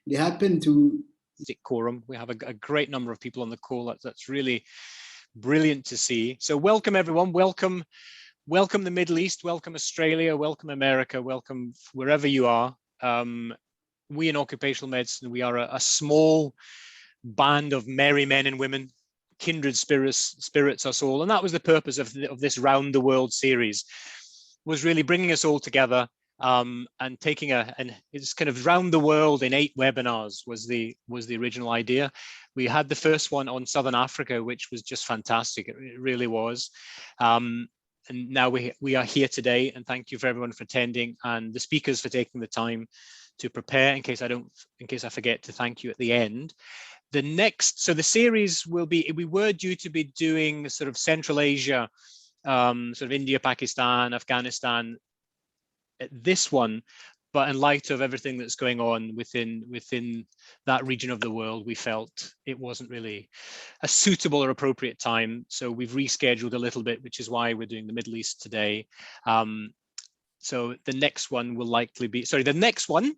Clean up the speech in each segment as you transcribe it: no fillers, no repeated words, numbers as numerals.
they happen to quorum. We have a great number of people on the call. That's really brilliant to see. So welcome everyone. Welcome the Middle East. Welcome Australia. Welcome America. Welcome wherever you are. We in occupational medicine, we are a small band of merry men and women, kindred spirits us all, and that was the purpose of this Round the World series, was really bringing us all together. And taking it's kind of round the world in 8 webinars was the original idea. We had the first one on Southern Africa, which was just fantastic. It really was. And now we are here today, and thank you for everyone for attending and the speakers for taking the time to prepare. In case I forget to thank you at the end. So the series will be, we were due to be doing sort of Central Asia, sort of India, Pakistan, Afghanistan, this one, but in light of everything that's going on within that region of the world, we felt it wasn't really a suitable or appropriate time. So we've rescheduled a little bit, which is why we're doing the Middle East today. So the next one will likely be, the next one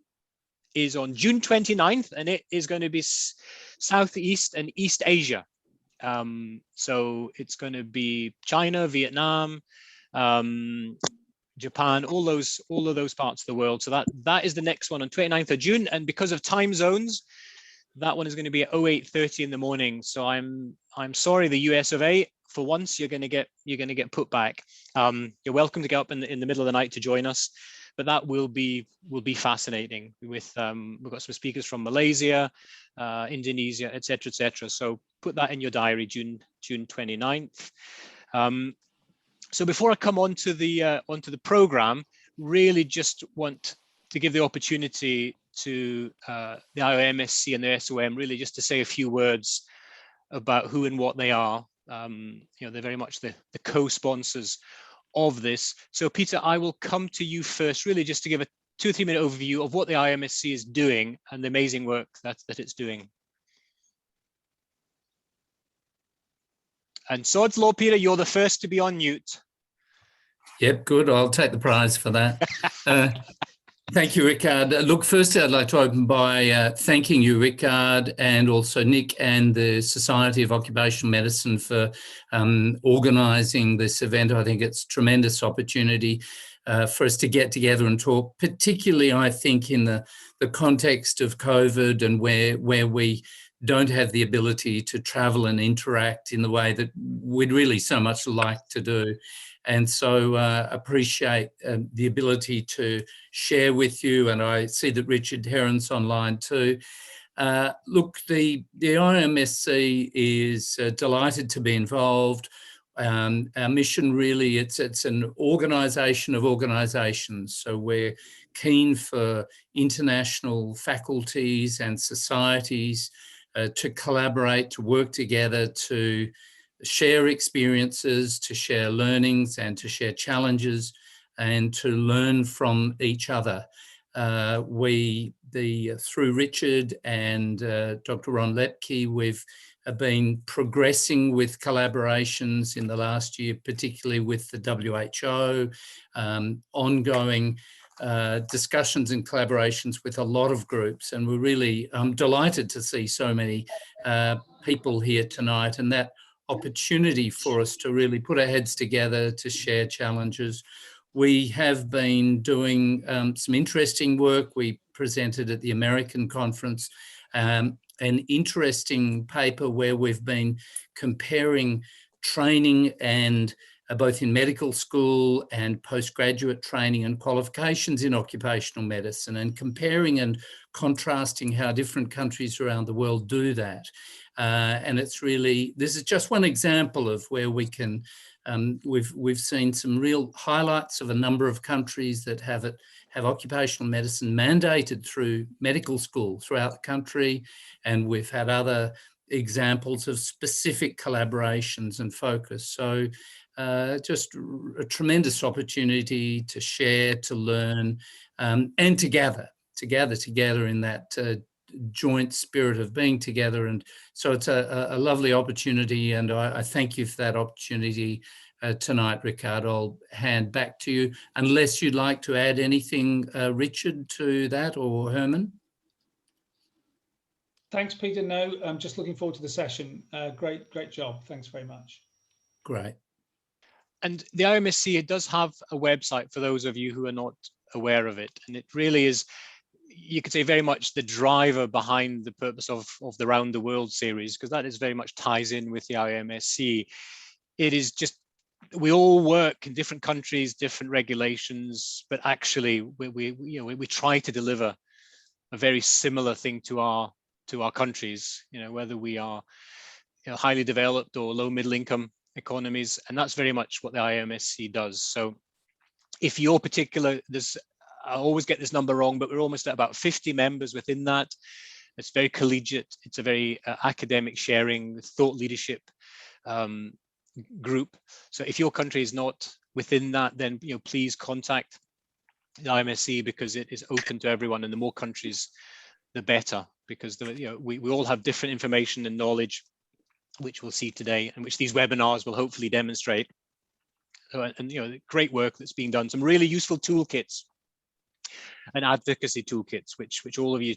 is on June 29th, and it is going to be Southeast and East Asia. So it's going to be China, Vietnam, Japan, all of those parts of the world. So that is the next one on 29th of June. And because of time zones, that one is going to be at 08:30 in the morning. So I'm sorry, the US of A, for once you're going to get put back. You're welcome to get up in the middle of the night to join us, but that will be fascinating. With we've got some speakers from Malaysia, Indonesia, etc., etc. So put that in your diary, June 29th. So before I come onto the program, really just want to give the opportunity to the IOMSC and the SOM, really just to say a few words about who and what they are. They're very much the co-sponsors of this. So Peter, I will come to you first, really just to give a 2 or 3 minute overview of what the IOMSC is doing and the amazing work that it's doing. And sod's law, Peter, you're the first to be on mute. Yep, good. I'll take the prize for that. Thank you, Rikard. Look, firstly, I'd like to open by thanking you, Rikard, and also Nick and the Society of Occupational Medicine for organising this event. I think it's a tremendous opportunity for us to get together and talk, particularly, I think, in the context of COVID and where we don't have the ability to travel and interact in the way that we'd really so much like to do. And so appreciate the ability to share with you. And I see that Richard Heron's online too. Look, the IOMSC is delighted to be involved. Our mission really, it's an organisation of organisations. So we're keen for international faculties and societies to collaborate, to work together, to share experiences, to share learnings and to share challenges and to learn from each other. Through Richard and Dr. Ron Lepke, we've been progressing with collaborations in the last year, particularly with the WHO, ongoing discussions and collaborations with a lot of groups. And we're really delighted to see so many people here tonight, and that opportunity for us to really put our heads together to share challenges. We have been doing some interesting work. We presented at the American conference an interesting paper where we've been comparing training and both in medical school and postgraduate training and qualifications in occupational medicine, and comparing and contrasting how different countries around the world do that. And it's really, this is just one example of where we can, we've seen some real highlights of a number of countries that have occupational medicine mandated through medical school throughout the country. And we've had other examples of specific collaborations and focus. So just a tremendous opportunity to share, to learn, and to gather together in that joint spirit of being together. And so it's a lovely opportunity, and I thank you for that opportunity tonight, Rikard. I'll hand back to you, unless you'd like to add anything, Richard, to that, or Herman? Thanks, Peter. No, I'm just looking forward to the session. Great job. Thanks very much. Great. And the IOMSC, it does have a website for those of you who are not aware of it. And it really is, you could say, very much the driver behind the purpose of the Round the World series, because that is very much ties in with the IOMSC. It is just, we all work in different countries, different regulations, but actually we try to deliver a very similar thing to our countries, whether we are highly developed or low middle income economies, and that's very much what the IOMSC does. So if your particular, I always get this number wrong, but we're almost at about 50 members within that. It's very collegiate. It's a very academic sharing, thought leadership group. So if your country is not within that, then please contact the IOMSC, because it is open to everyone, and the more countries, the better, because we all have different information and knowledge, which we'll see today, and which these webinars will hopefully demonstrate. And great work that's being done, some really useful toolkits and advocacy toolkits, which all of you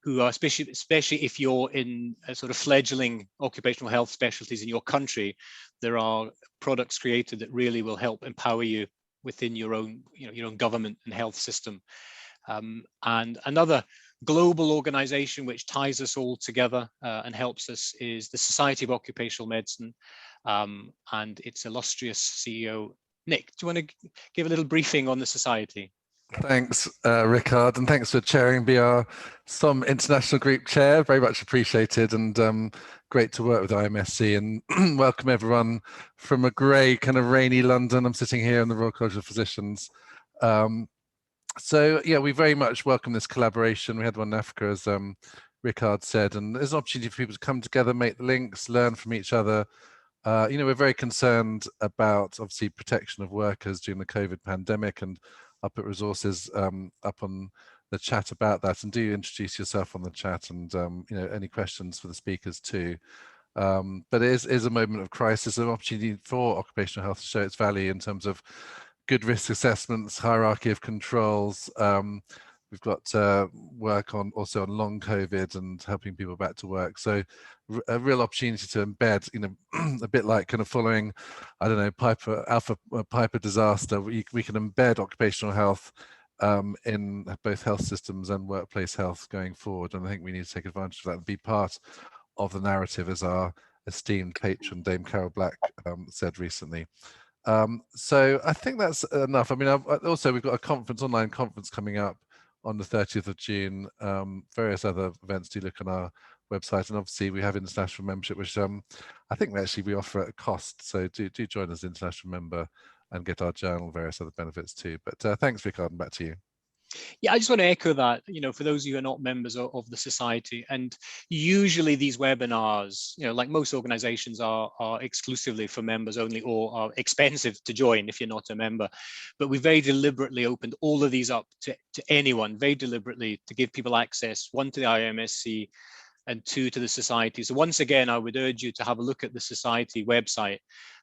who are, especially if you're in a sort of fledgling occupational health specialties in your country, there are products created that really will help empower you within your own government and health system. And another global organization which ties us all together and helps us is the Society of Occupational Medicine, and its illustrious CEO, Nick. Do you want to give a little briefing on the society? Thanks, Rikard, and thanks for chairing BR SOM International Group Chair. Very much appreciated, and great to work with IOMSC, and welcome everyone from a grey, kind of rainy London. I'm sitting here in the Royal College of Physicians. So yeah, we very much welcome this collaboration. We had one in Africa, as Rikard said, and there's an opportunity for people to come together, make the links, learn from each other. We're very concerned about, obviously, protection of workers during the COVID pandemic, and I'll put resources up on the chat about that, and do introduce yourself on the chat, and any questions for the speakers too. But it is a moment of crisis, an opportunity for occupational health to show its value in terms of good risk assessments, hierarchy of controls. We've got work on also on long COVID and helping people back to work. So a real opportunity to embed, a bit like kind of following, I don't know, Piper disaster. We can embed occupational health in both health systems and workplace health going forward. And I think we need to take advantage of that and be part of the narrative, as our esteemed patron, Dame Carol Black, said recently. So I think that's enough. I mean, also we've got a conference, online conference coming up on the 30th of June, various other events. Do look on our website, and obviously we have international membership, which I think we offer at a cost. So do join as an international member and get our journal, various other benefits too. But thanks, Rikard, and back to you. Yeah, I just want to echo that, for those of you who are not members of the society, and usually these webinars, like most organizations, are exclusively for members only, or are expensive to join if you're not a member. But we very deliberately opened all of these up to anyone, very deliberately, to give people access, one, to the IOMSC, and two, to the society. So once again, I would urge you to have a look at the society website.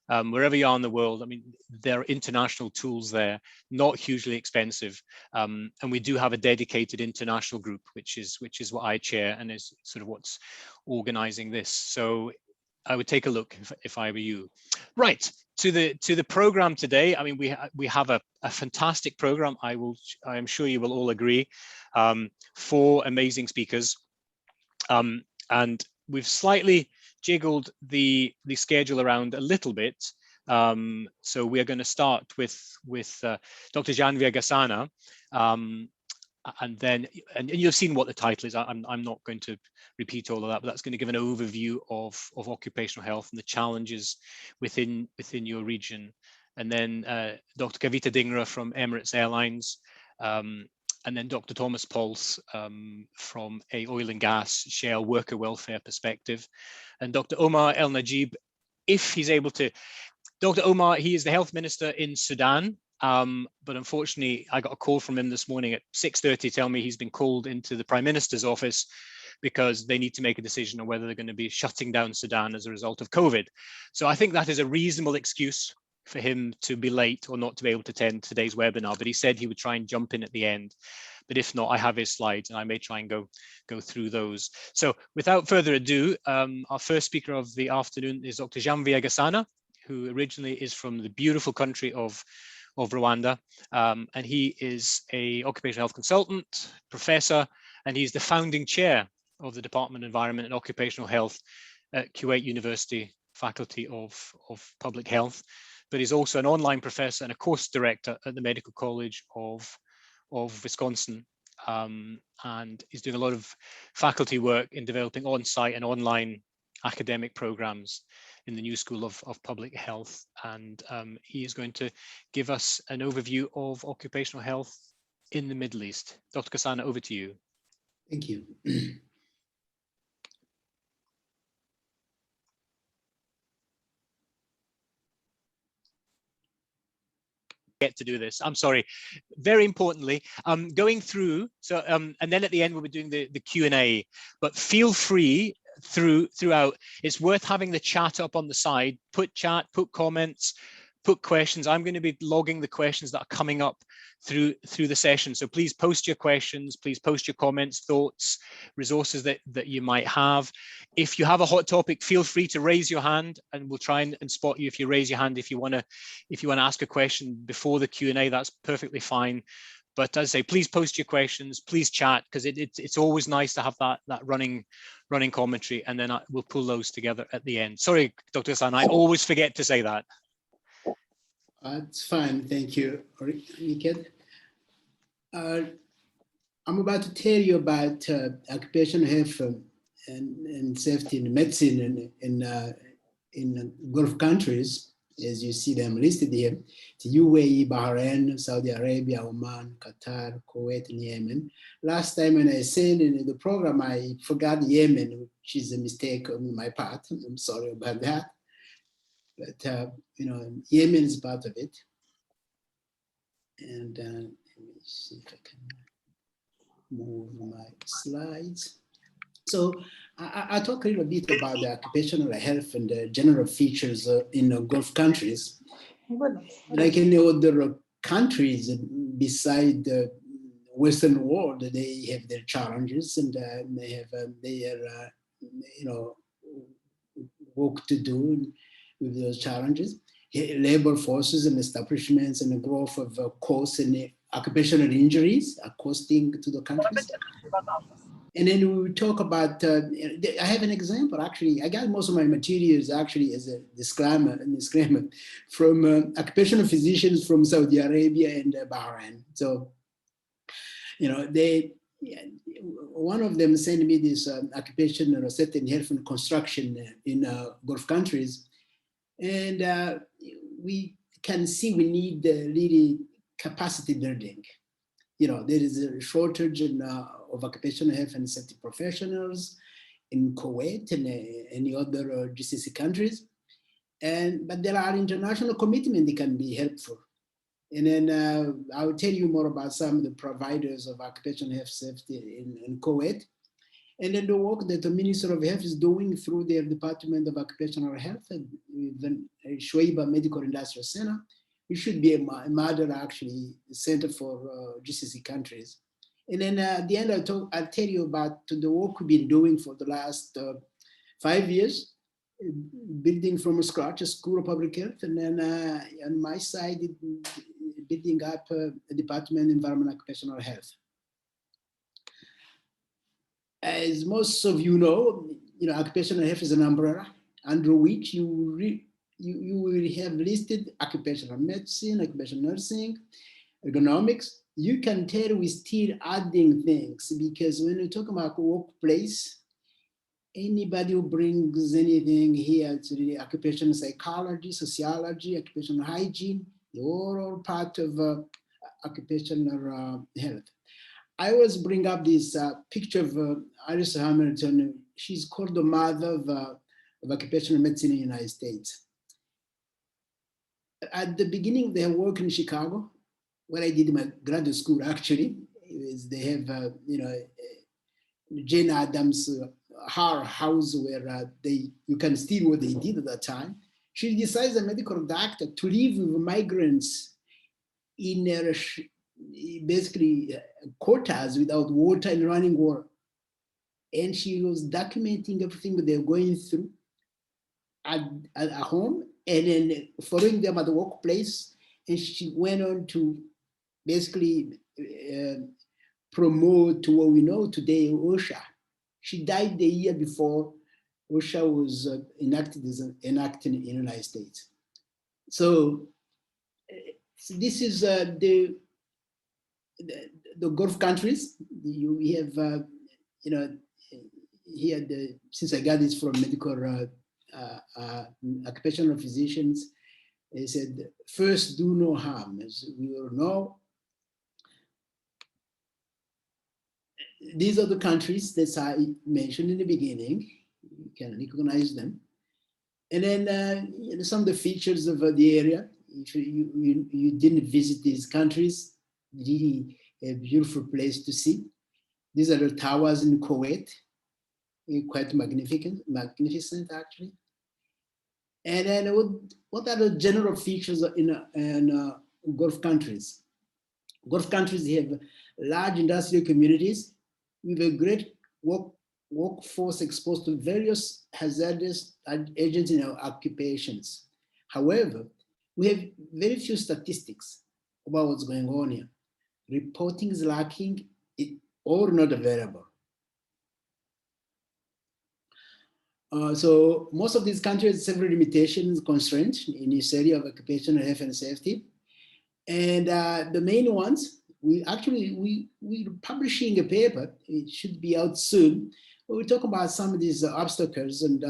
Wherever you are in the world, I mean, there are international tools there, not hugely expensive, and we do have a dedicated international group, which is what I chair, and is sort of what's organizing this. So I would take a look if I were you. Right, to the program today. I mean, we have a fantastic program. I am sure you will all agree. 4 amazing speakers, and we've slightly jiggled the schedule around a little bit. So we are going to start with Dr. Janvier Gasana, and you've seen what the title is. I'm not going to repeat all of that, but that's going to give an overview of occupational health and the challenges within your region. And then Dr. Kavita Dhingra from Emirates Airlines, and then Dr. Thomas Pauls from a oil and gas shale worker welfare perspective, and Dr. Omar El Nagieb, if he's able to. Dr. Omar, he is the health minister in Sudan, but unfortunately I got a call from him this morning at 6:30 telling me he's been called into the Prime Minister's office because they need to make a decision on whether they're going to be shutting down Sudan as a result of COVID. So I think that is a reasonable excuse for him to be late or not to be able to attend today's webinar, but he said he would try and jump in at the end. but if not, I have his slides and I may try and go through those. So without further ado, our first speaker of the afternoon is Dr. Janvier Gasana, who originally is from the beautiful country of Rwanda, and he is a occupational health consultant, professor, and he's the founding chair of the Department of Environment and Occupational Health at Kuwait University Faculty of Public Health. But he's also an online professor and a course director at the Medical College of Wisconsin, and he's doing a lot of faculty work in developing on-site and online academic programs in the new School of Public Health. And he is going to give us an overview of occupational health in the Middle East. Dr. Gasana, over to you. Thank you. Get to do this. I'm sorry. Very importantly, going through, so and then at the end we'll be doing the Q&A, but feel free throughout. It's worth having the chat up on the side. Put chat, put comments, put questions. I'm going to be logging the questions that are coming up through the session. So please post your questions, please post your comments, thoughts, resources that you might have. If you have a hot topic, feel free to raise your hand and we'll try and spot you if you raise your hand. If you want to ask a question before the Q&A, that's perfectly fine. But as I say, please post your questions, please chat, because it's always nice to have that running commentary, and then we'll pull those together at the end. Sorry, Dr. Gasana, I always forget to say that. It's fine, thank you, Rikard. I'm about to tell you about occupational health and safety in medicine in Gulf countries, as you see them listed here. It's UAE, Bahrain, Saudi Arabia, Oman, Qatar, Kuwait, and Yemen. Last time when I said in the program, I forgot Yemen, which is a mistake on my part. I'm sorry about that. But, you know, Yemen is part of it. And let me see if I can move my slides. So I'll talk a little bit about the occupational health and the general features in the Gulf countries. Like in other countries beside the Western world, they have their challenges and they have their, you know, work to do with those challenges. Labor forces and establishments and the growth of costs and occupational injuries are costing to the countries. And then we talk about, I have an example, actually. I got most of my materials actually as a disclaimer from occupational physicians from Saudi Arabia and Bahrain. So, you know, one of them sent me this occupational safety and health and construction in Gulf countries. And we can see we need really capacity building. You know, there is a shortage of occupational health and safety professionals in Kuwait and any other GCC countries. But there are international commitments that can be helpful. And then I'll tell you more about some of the providers of occupational health safety in Kuwait. And then the work that the Minister of Health is doing through their Department of Occupational Health and the Shuaiba Medical Industrial Center, it should be a model actually center for GCC countries. And then at the end, I'll tell you about the work we've been doing for the last 5 years, building from scratch a School of Public Health. And then on my side, building up a Department of Environment and Occupational Health. As most of you know, occupational health is an umbrella under which you will have listed occupational medicine, occupational nursing, ergonomics. You can tell we're still adding things, because when you talk about workplace, anybody who brings anything here to the occupational psychology, sociology, occupational hygiene, they're all part of occupational health. I always bring up this picture of Iris Hamilton. She's called the mother of occupational medicine in the United States. At the beginning, they work in Chicago, where I did my graduate school. Actually, they have Jane Addams, her house where you can steal what they did at that time. She decides, a medical doctor, to live with migrants in basically quotas without water and running water. And she was documenting everything that they're going through at home, and then following them at the workplace. And she went on to basically promote what we know today, OSHA. She died the year before OSHA was enacted in the United States. So this is the Gulf countries. We have, here, since I got this from medical occupational physicians, they said, first, do no harm. As we all know, these are the countries that I mentioned in the beginning. You can recognize them. And then some of the features of the area. If you didn't visit these countries, really a beautiful place to see. These are the towers in Kuwait, quite magnificent actually. And then what are the general features in Gulf countries? Gulf countries have large industrial communities with a great workforce exposed to various hazardous agents in our occupations. However, we have very few statistics about what's going on here. Reporting is lacking or not available. So most of these countries have several limitations, constraints in this area of occupational health and safety. And the main ones, we're publishing a paper, it should be out soon. We'll talk about some of these obstacles, and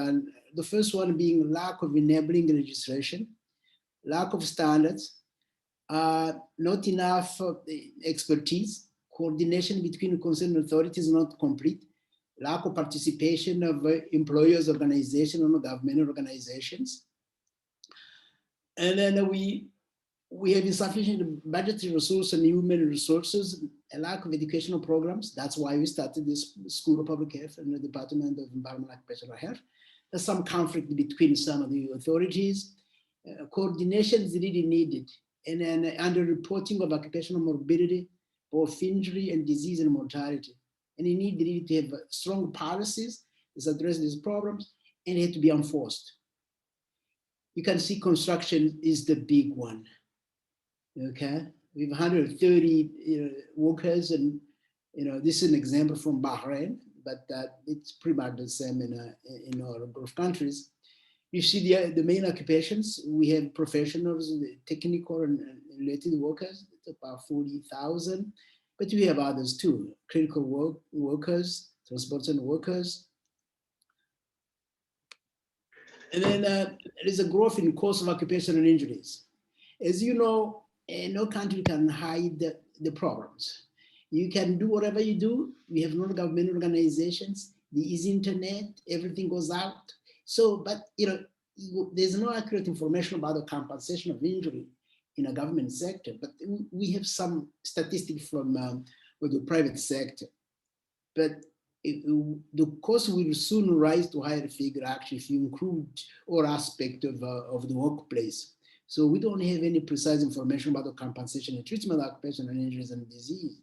the first one being lack of enabling legislation, lack of standards, not enough expertise, coordination between concerned authorities not complete, lack of participation of employers' organizations or government organizations. And then we have insufficient budgetary resources and human resources, a lack of educational programs. That's why we started this School of Public Health and the Department of Environmental and Occupational Health. There's some conflict between some of the authorities. Coordination is really needed. And then underreporting of occupational morbidity, both injury and disease and mortality. And you need really to have strong policies that address these problems, and it has to be enforced. You can see construction is the big one. Okay, we have 130 workers, and this is an example from Bahrain, but it's pretty much the same in our Gulf countries. You see the main occupations. We have professionals, technical and related workers, it's about 40,000, but we have others too, critical workers, transportation workers. And then there is a growth in cause of occupational injuries. As you know, no country can hide the problems. You can do whatever you do. We have non-government organizations. There is internet, everything goes out. So, but there's no accurate information about the compensation of injury in a government sector, but we have some statistics from the private sector. But the cost will soon rise to higher figure actually if you include all aspects of the workplace. So we don't have any precise information about the compensation and treatment of occupational injuries and disease.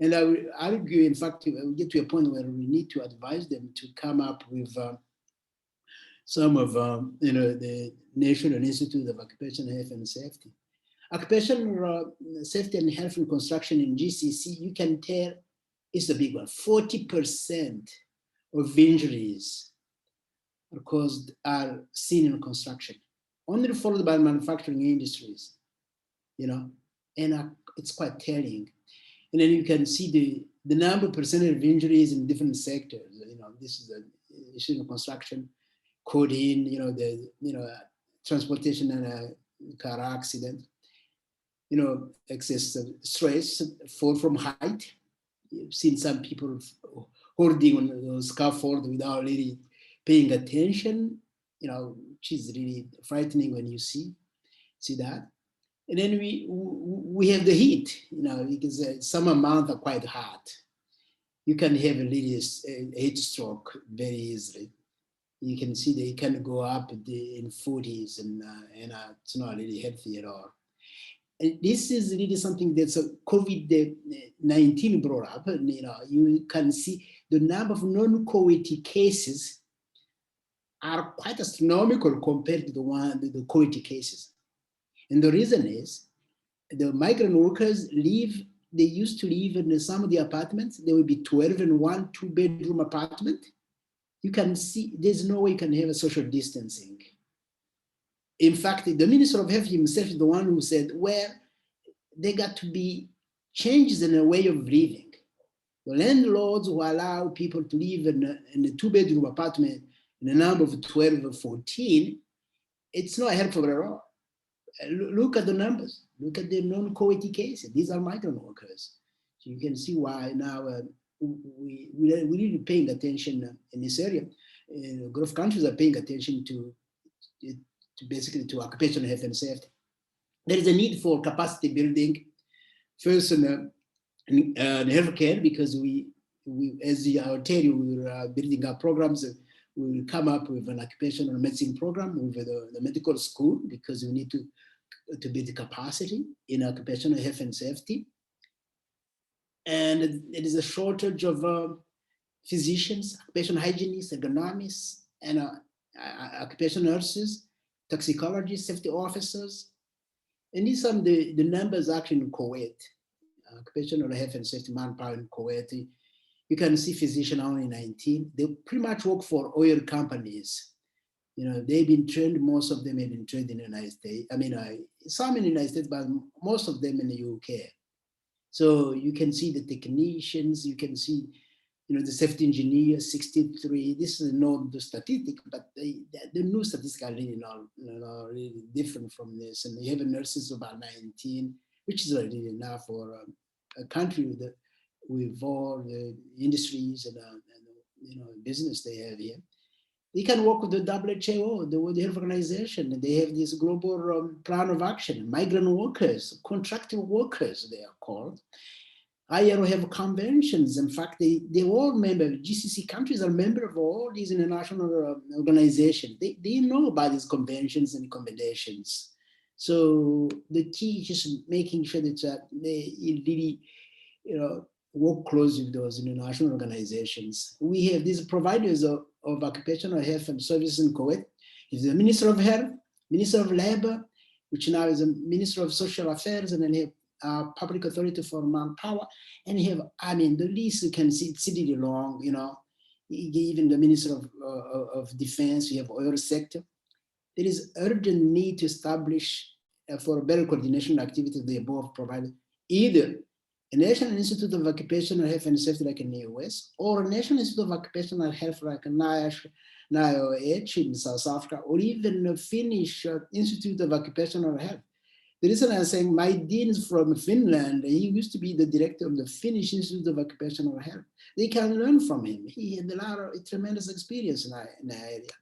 And I will argue, in fact, we will get to a point where we need to advise them to come up with some of the National Institute of Occupational Health and Safety. Occupational safety and health and construction in GCC, you can tell is the big one. 40% of injuries are seen in construction, only followed by manufacturing industries, and it's quite telling. And then you can see the number percentage of injuries in different sectors. This is the issue of construction, coding, transportation and car accident, excess stress, fall from height. You've seen some people holding on the scaffold without really paying attention, which is really frightening when you see that. And then we have the heat, because summer months are quite hot. You can have a really heat stroke very easily. You can see they can go up in 40s, and it's not really healthy at all. And this is really something that's COVID-19 brought up. And, you can see the number of non-Kuwaiti cases are quite astronomical compared to the Kuwaiti cases. And the reason is the migrant workers they used to live in some of the apartments. There will be 12 in one 2-bedroom apartment. You can see there's no way you can have a social distancing. In fact, the Minister of Health himself is the one who said, well, they got to be changes in a way of living. The landlords who allow people to live in a 2-bedroom apartment in a number of 12 or 14, it's not helpful at all. Look at the numbers. Look at the non-Kuwaiti cases. These are migrant workers. So you can see why now we're really paying attention in this area. Gulf countries are paying attention to basically to occupational health and safety. There is a need for capacity building, first in healthcare, because as I'll tell you, we're building our programs. We will come up with an occupational medicine program with the medical school, because we need to build the capacity in occupational health and safety. And it is a shortage of physicians, occupational hygienists, ergonomists, and occupational nurses, toxicologists, safety officers. And these are the numbers actually in Kuwait. Occupational health and safety manpower in Kuwait. You can see physician only 19. They pretty much work for oil companies. They've been trained, most of them have been trained in the United States. I mean, some in the United States, but most of them in the UK. So you can see the technicians, you can see, the safety engineers, 63. This is not the statistic, but the new statistics are really not really different from this. And you have nurses about 19, which is already enough for a country with all the industries and business they have here. They can work with the WHO, the World Health Organization, and they have this global plan of action. Migrant workers, contracted workers, they are called. ILO have conventions. In fact, they all member, GCC countries are member of all these international organizations. They know about these conventions and recommendations. So the key is just making sure that they really, work closely with those international organizations. We have these providers of occupational health and services in Kuwait. It's the Minister of Health, Minister of Labor, which now is a Minister of Social Affairs, and then you have Public Authority for Manpower, and you have, the list you can see, it's really long, even the Minister of Defense, you have oil sector. There is urgent need to establish for better coordination activities they both provide, either a National Institute of Occupational Health and Safety like in the US, or a National Institute of Occupational Health like NIOH in South Africa, or even a Finnish Institute of Occupational Health. The reason I'm saying my dean is from Finland. He used to be the director of the Finnish Institute of Occupational Health. They can learn from him. He had a tremendous experience in that area.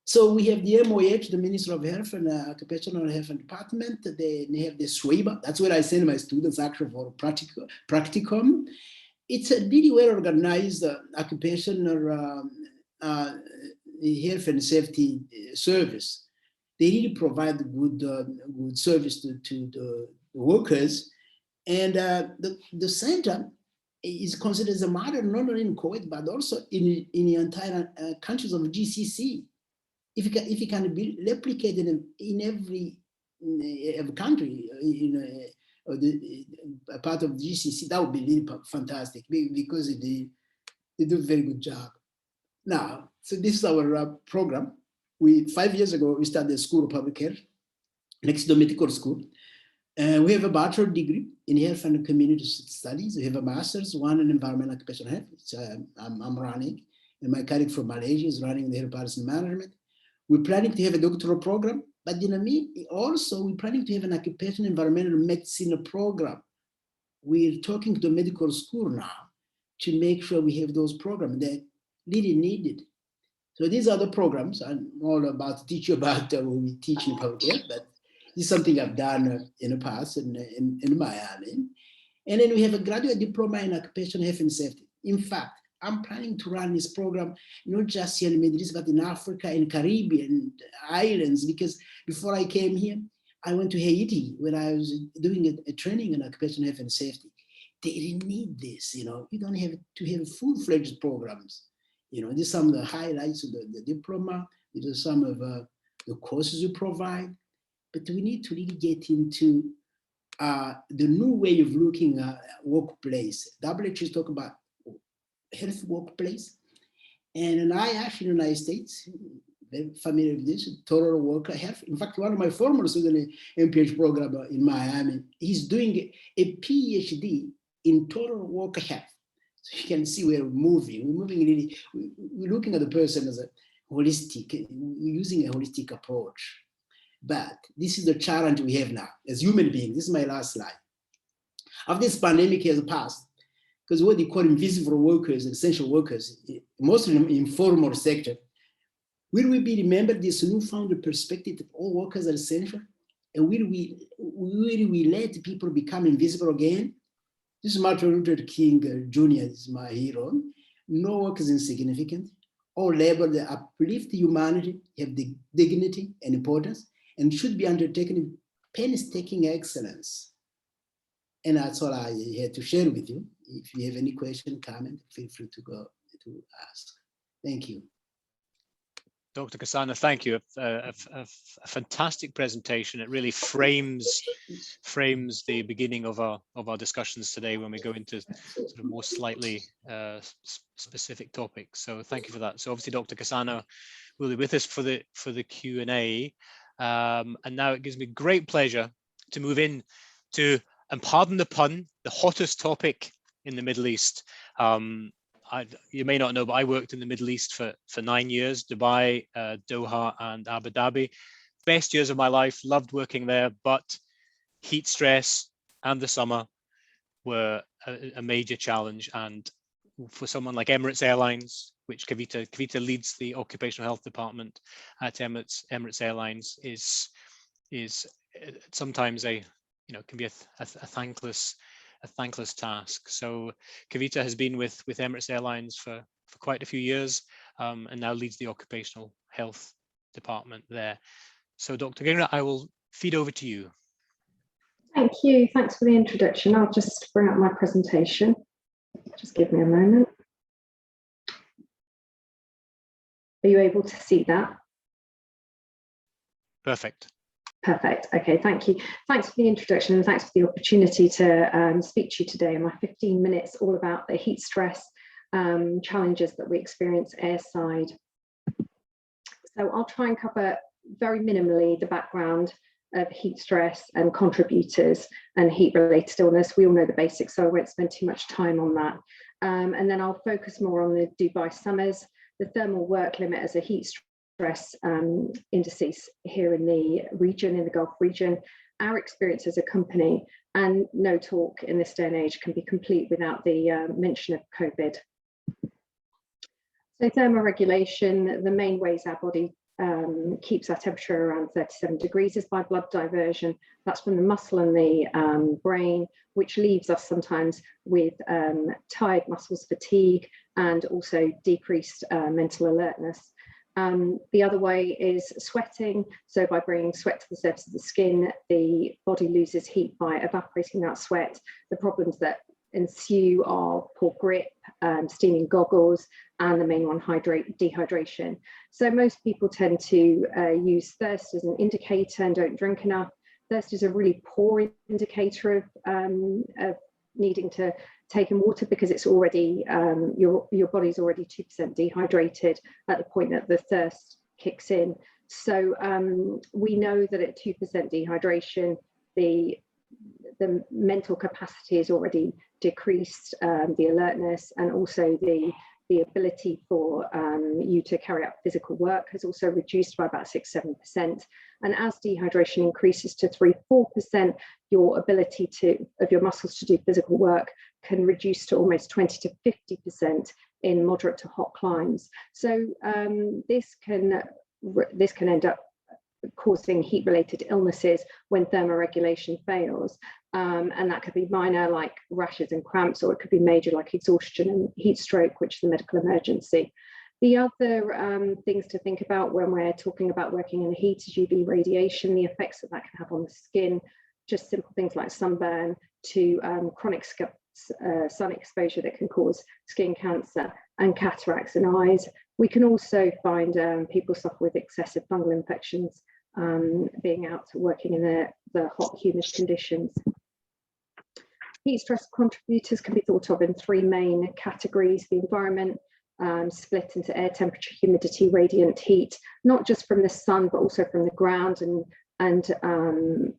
So we have the MOH, the Minister of Health and Occupational Health and Department. They have the SWABA. That's where I send my students actually for practicum. It's a really well organized occupational health and safety service. They really provide good service to the workers. And the center is considered as a model not only in Kuwait, but also in the entire countries of GCC. If you can be replicated in every country, a part of the GCC, that would be really fantastic, because they do a very good job. Now, so this is our program. 5 years ago, we started the School of Public Health next to the medical school. We have a bachelor degree in health and community studies. We have a master's, one in environmental occupational health, which I'm running, and my colleague from Malaysia is running the health policy management. We're planning to have a doctoral program, but also we're planning to have an occupational environmental medicine program. We're talking to the medical school now to make sure we have those programs that really needed. So these are the programs. I'm all about to teach you about what we teach in public health, but this is something I've done in the past in Miami. And then we have a graduate diploma in occupational health and safety. In fact, I'm planning to run this program, not just here in the Middle East, but in Africa and Caribbean islands, because before I came here, I went to Haiti when I was doing a training in occupational health and safety. They didn't need this, you know. You don't have to have full-fledged programs. You know, these are some of the highlights of the diploma. These are some of the courses you provide. But we need to really get into the new way of looking at workplace. WHO talk about health workplace. And I actually in the United States, very familiar with this, total worker health. In fact, one of my former students in MPH program in Miami, he's doing a PhD in total worker health. So you can see we're moving. We're moving really, we're looking at the person as a holistic, we're using a holistic approach. But this is the challenge we have now as human beings. This is my last slide. After this pandemic has passed, because what they call invisible workers, essential workers, mostly in the informal sector, will we be remembered this newfound perspective that all workers are essential? And will we let people become invisible again? This is Martin Luther King Jr. is my hero. No work is insignificant. All labor that uplift humanity have the dignity and importance and should be undertaken with painstaking excellence. And that's all I had to share with you. If you have any question, comment, feel free to go to ask. Thank you. Dr. Gasana, thank you. A fantastic presentation. It really frames the beginning of our discussions today when we go into sort of more slightly specific topics. So thank you for that. So obviously, Dr. Gasana will be with us for the Q&A. And now it gives me great pleasure to move in to, and pardon the pun, the hottest topic in the Middle East. You may not know, but I worked in the Middle East for 9 years, Dubai, Doha, and Abu Dhabi. Best years of my life, loved working there, but heat stress and the summer were a major challenge. And for someone like Emirates Airlines, which Kavita leads the Occupational Health Department at Emirates Airlines, is sometimes can be a thankless task. So Kavita has been with Emirates Airlines for quite a few years and now leads the Occupational Health Department there. So Dr. Dhingra, I will feed over to you. Thank you. Thanks for the introduction. I'll just bring up my presentation. Just give me a moment. Are you able to see that? Perfect. Perfect. Okay, thank you. Thanks for the introduction and thanks for the opportunity to speak to you today in my 15 minutes all about the heat stress challenges that we experience airside. So I'll try and cover very minimally the background of heat stress and contributors and heat-related illness. We all know the basics, so I won't spend too much time on that. And then I'll focus more on the Dubai summers, the thermal work limit as a heat stress indices here in the region, in the Gulf region, our experience as a company, and no talk in this day and age can be complete without the mention of COVID. So thermoregulation, the main ways our body keeps our temperature around 37 degrees is by blood diversion. That's from the muscle and the brain, which leaves us sometimes with tired muscles, fatigue, and also decreased mental alertness. The other way is sweating. So by bringing sweat to the surface of the skin, the body loses heat by evaporating that sweat. The problems that ensue are poor grip, steaming goggles, and the main one, dehydration. So most people tend to use thirst as an indicator and don't drink enough. Thirst is a really poor indicator of needing to take in water because it's already, your body's already 2% dehydrated at the point that the thirst kicks in. So we know that at 2% dehydration, the mental capacity is already decreased, the alertness, and also the ability for you to carry out physical work has also reduced by about 6-7%. And as dehydration increases to 3-4%, your ability of your muscles to do physical work can reduce to almost 20 to 50% in moderate to hot climes. So this can end up causing heat-related illnesses when thermoregulation fails. And that could be minor, like rashes and cramps, or it could be major, like exhaustion and heat stroke, which is a medical emergency. The other things to think about when we're talking about working in the heat is UV radiation, the effects that that can have on the skin, just simple things like sunburn to chronic sun exposure that can cause skin cancer and cataracts in eyes. We can also find people suffer with excessive fungal infections being out working in the hot, humid conditions. Heat stress contributors can be thought of in three main categories: the environment, split into air temperature, humidity, radiant heat, not just from the sun, but also from the ground and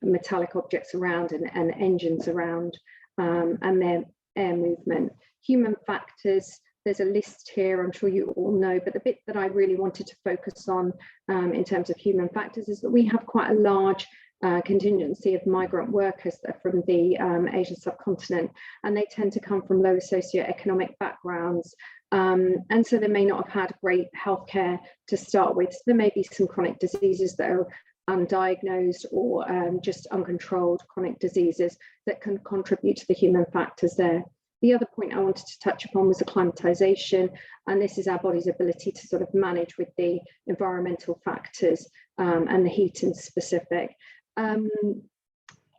metallic objects around and engines around, and their air movement. Human factors, there's a list here, I'm sure you all know, but the bit that I really wanted to focus on in terms of human factors is that we have quite a large contingency of migrant workers that are from the Asian subcontinent, and they tend to come from lower socioeconomic backgrounds. And so they may not have had great healthcare to start with. So there may be some chronic diseases that are undiagnosed or just uncontrolled chronic diseases that can contribute to the human factors there. The other point I wanted to touch upon was acclimatization, and this is our body's ability to sort of manage with the environmental factors and the heat in specific.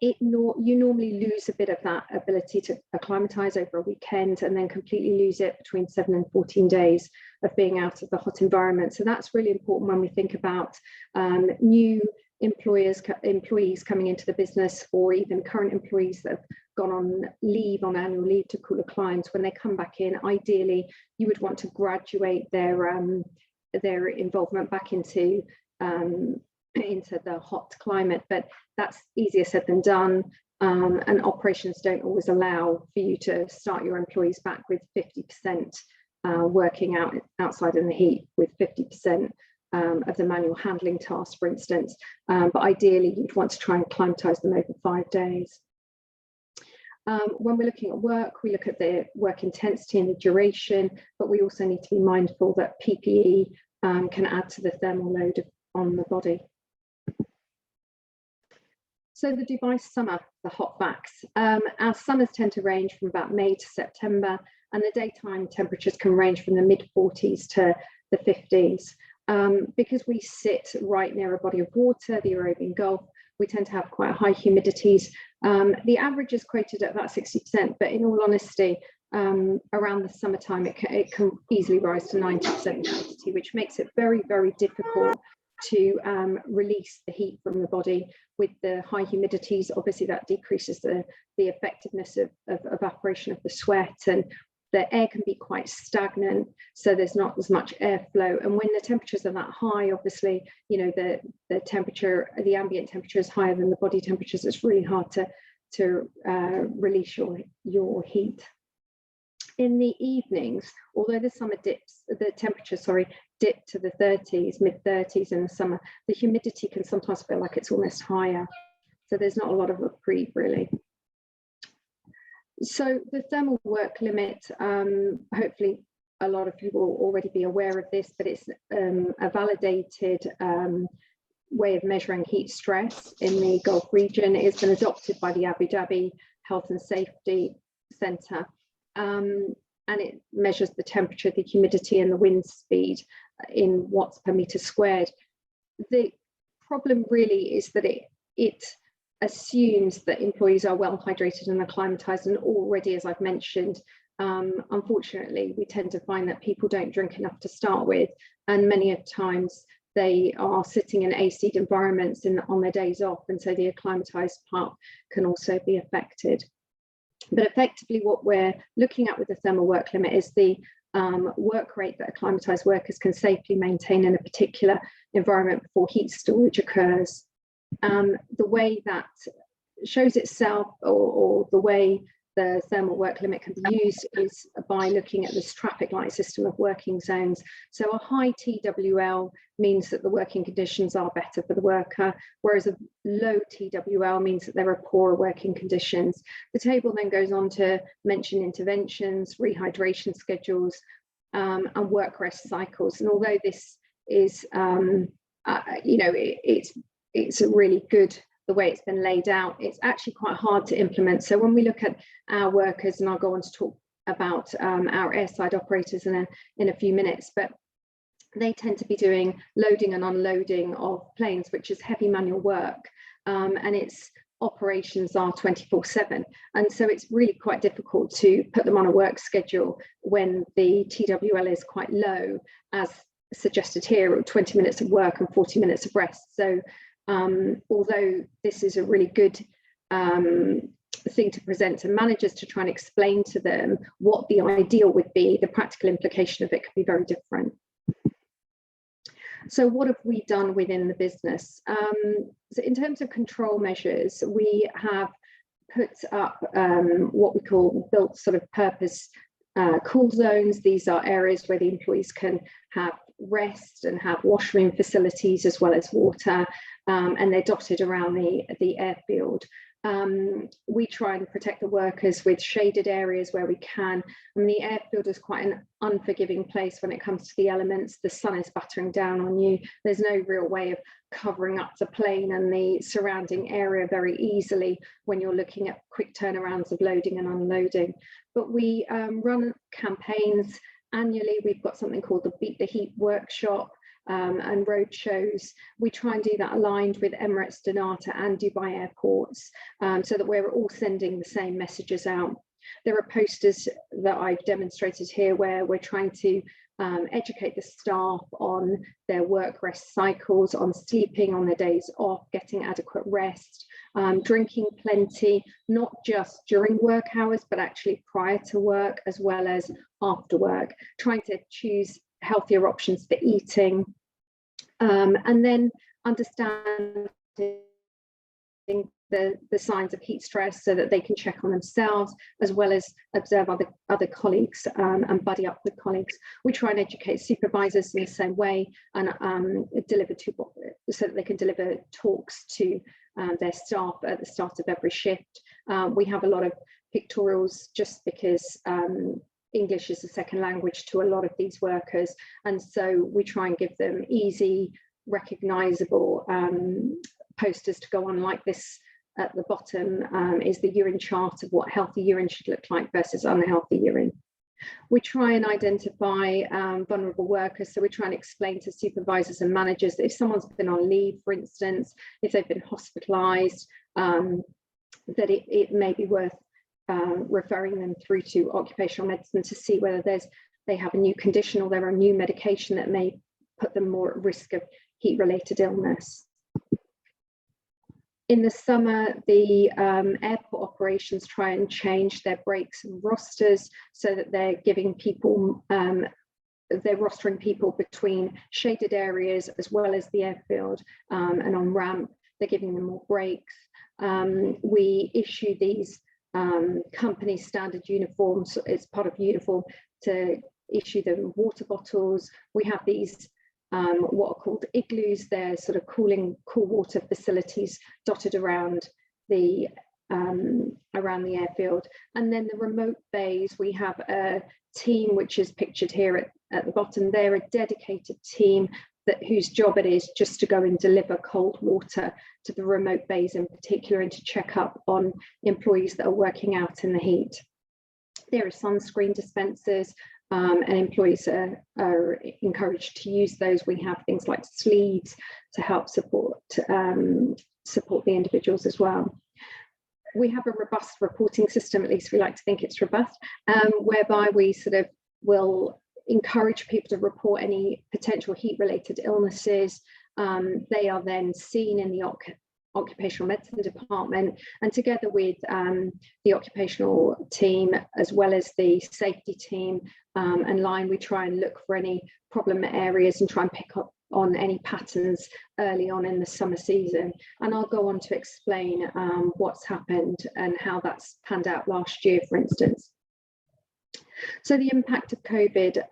You normally lose a bit of that ability to acclimatize over a weekend and then completely lose it between 7 and 14 days of being out of the hot environment. So that's really important when we think about new employees coming into the business, or even current employees that have gone on leave, on annual leave to cooler climes. When they come back in, ideally you would want to graduate their involvement back into the hot climate, but that's easier said than done, and operations don't always allow for you to start your employees back with 50% working outside in the heat, with 50% of the manual handling tasks, for instance, but ideally you'd want to try and acclimatize them over 5 days. When we're looking at work, we look at the work intensity and the duration, but we also need to be mindful that PPE can add to the thermal load on the body. So the Dubai summer, the hot facts. Our summers tend to range from about May to September, and the daytime temperatures can range from the mid-40s to the 50s. Because we sit right near a body of water, the Arabian Gulf, we tend to have quite high humidities. The average is quoted at about 60%, but in all honesty, around the summertime, it can easily rise to 90% humidity, which makes it very, very difficult to release the heat from the body. With the high humidities, obviously that decreases the effectiveness of evaporation of the sweat, and the air can be quite stagnant, so there's not as much airflow. And when the temperatures are that high, obviously, you know, the temperature, the ambient temperature is higher than the body temperatures. It's really hard to release your heat. In the evenings, although the summer the temperature dip to the 30s, mid-30s in the summer, the humidity can sometimes feel like it's almost higher. So there's not a lot of reprieve, really. So the thermal work limit, hopefully a lot of you will already be aware of this, but it's a validated way of measuring heat stress in the Gulf region. It's been adopted by the Abu Dhabi Health and Safety Centre, and it measures the temperature, the humidity and the wind speed in watts per meter squared. The problem really is that it assumes that employees are well hydrated and acclimatized, and already, as I've mentioned, unfortunately we tend to find that people don't drink enough to start with, and many of times they are sitting in AC'd environments on their days off, and so the acclimatized part can also be affected. But effectively what we're looking at with the thermal work limit is the work rate that acclimatized workers can safely maintain in a particular environment before heat storage occurs. The way that shows itself, or the way the thermal work limit can be used, is by looking at this traffic light system of working zones. So a high TWL means that the working conditions are better for the worker, whereas a low TWL means that there are poorer working conditions. The table then goes on to mention interventions, rehydration schedules, and work rest cycles. And although this is, it's a really good, the way it's been laid out, it's actually quite hard to implement. So when we look at our workers, and I'll go on to talk about our airside operators in a few minutes, but they tend to be doing loading and unloading of planes, which is heavy manual work, and its operations are 24/7. And so it's really quite difficult to put them on a work schedule when the TWL is quite low, as suggested here, 20 minutes of work and 40 minutes of rest. So although this is a really good thing to present to managers to try and explain to them what the ideal would be, the practical implication of it could be very different. So what have we done within the business? So in terms of control measures, we have put up what we call built sort of purpose cool zones. These are areas where the employees can have rest and have washroom facilities as well as water, and they're dotted around the airfield. We try and protect the workers with shaded areas where we can. I mean, the airfield is quite an unforgiving place when it comes to the elements. The sun is battering down on you. There's no real way of covering up the plane and the surrounding area very easily when you're looking at quick turnarounds of loading and unloading. But we run campaigns annually. We've got something called the Beat the Heat workshop, and road shows. We try and do that aligned with Emirates, Dhingra and Dubai airports, so that we're all sending the same messages out. There are posters that I've demonstrated here where we're trying to educate the staff on their work rest cycles, on sleeping, on their days off, getting adequate rest, drinking plenty, not just during work hours, but actually prior to work as well as after work, trying to choose healthier options for eating, and then understanding the signs of heat stress so that they can check on themselves as well as observe other colleagues and buddy up with colleagues. We try and educate supervisors in the same way and deliver so that they can deliver talks to their staff at the start of every shift. We have a lot of pictorials just because English is a second language to a lot of these workers, and so we try and give them easy, recognizable posters to go on like this. At the bottom is the urine chart of what healthy urine should look like versus unhealthy urine. We try and identify vulnerable workers, so we try and explain to supervisors and managers that if someone's been on leave, for instance, if they've been hospitalized, that it may be worth referring them through to occupational medicine to see whether they have a new condition or there are new medication that may put them more at risk of heat-related illness. In the summer, the airport operations try and change their breaks and rosters so that they're giving people, they're rostering people between shaded areas as well as the airfield and on ramp. They're giving them more breaks. We issue these company standard uniforms. It's part of uniform to issue them water bottles. We have these what are called igloos. They're sort of cool water facilities dotted around the airfield. And then the remote bays, we have a team which is pictured here at the bottom. They're a dedicated team whose job it is just to go and deliver cold water to the remote bays in particular, and to check up on employees that are working out in the heat. There are sunscreen dispensers, and employees are encouraged to use those. We have things like sleeves to help support the individuals as well. We have a robust reporting system, at least we like to think it's robust, whereby we sort of will encourage people to report any potential heat-related illnesses. They are then seen in the occupational medicine department, and together with the occupational team as well as the safety team and line, we try and look for any problem areas and try and pick up on any patterns early on in the summer season. And I'll go on to explain what's happened and how that's panned out last year, for instance. So the impact of COVID.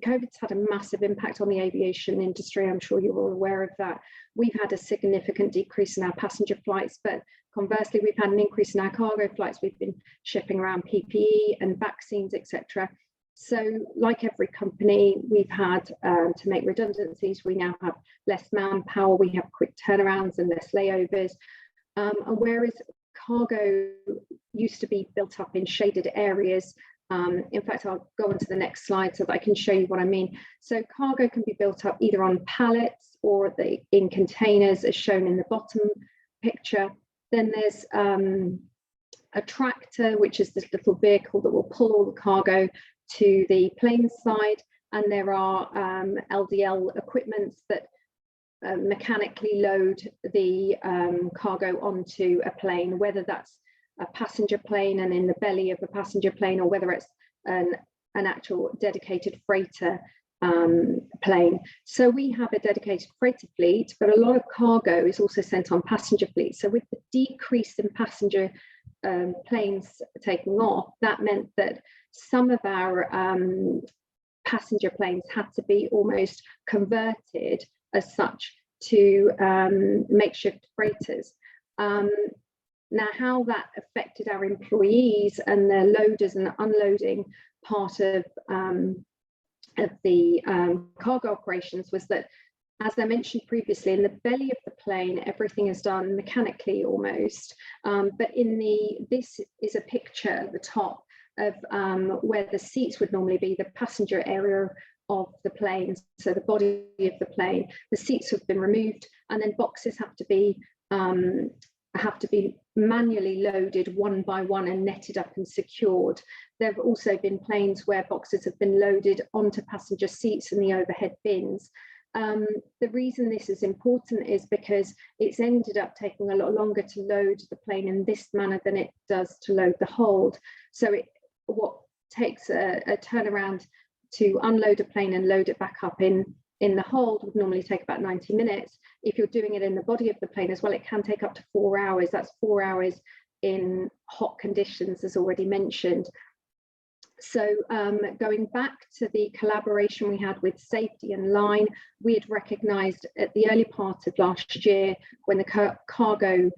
COVID's had a massive impact on the aviation industry. I'm sure you're all aware of that. We've had a significant decrease in our passenger flights, but conversely, we've had an increase in our cargo flights. We've been shipping around PPE and vaccines, etc. So like every company, we've had to make redundancies. We now have less manpower. We have quick turnarounds and less layovers. And whereas cargo used to be built up in shaded areas, In fact, I'll go on to the next slide so that I can show you what I mean. So cargo can be built up either on pallets or in containers, as shown in the bottom picture. Then there's a tractor, which is this little vehicle that will pull all the cargo to the plane side. And there are LDL equipments that mechanically load the cargo onto a plane, whether that's a passenger plane and in the belly of a passenger plane, or whether it's an actual dedicated freighter plane. So we have a dedicated freighter fleet, but a lot of cargo is also sent on passenger fleets. So with the decrease in passenger planes taking off, that meant that some of our passenger planes had to be almost converted as such to makeshift freighters. Now, how that affected our employees and their loaders and unloading part of the cargo operations was that, as I mentioned previously, in the belly of the plane, everything is done mechanically almost. But this is a picture at the top of where the seats would normally be, the passenger area of the plane, so the body of the plane. The seats have been removed, and then boxes have to be manually loaded one by one and netted up and secured. There have also been planes where boxes have been loaded onto passenger seats in the overhead bins. The reason this is important is because it's ended up taking a lot longer to load the plane in this manner than it does to load the hold. So what takes a turnaround to unload a plane and load it back up in the hold would normally take about 90 minutes. If you're doing it in the body of the plane as well, it can take up to 4 hours. That's 4 hours in hot conditions, as already mentioned. So going back to the collaboration we had with Safety and Line, we had recognised at the early part of last year, when the cargo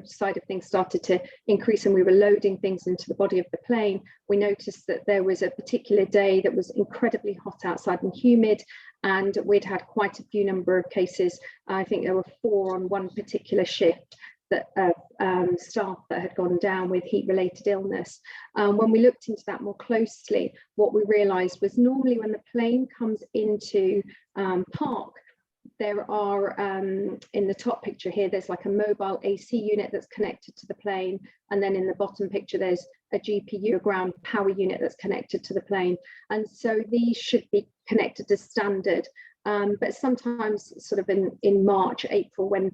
side of things started to increase and we were loading things into the body of the plane, we noticed that there was a particular day that was incredibly hot outside and humid, and we'd had quite a few number of cases. I think there were 4 on one particular shift that staff that had gone down with heat-related illness. When we looked into that more closely, what we realised was normally when the plane comes into park, there are, in the top picture here, there's like a mobile AC unit that's connected to the plane. And then in the bottom picture, there's a GPU, a ground power unit that's connected to the plane. And so these should be connected as standard. But sometimes sort of in March, April, when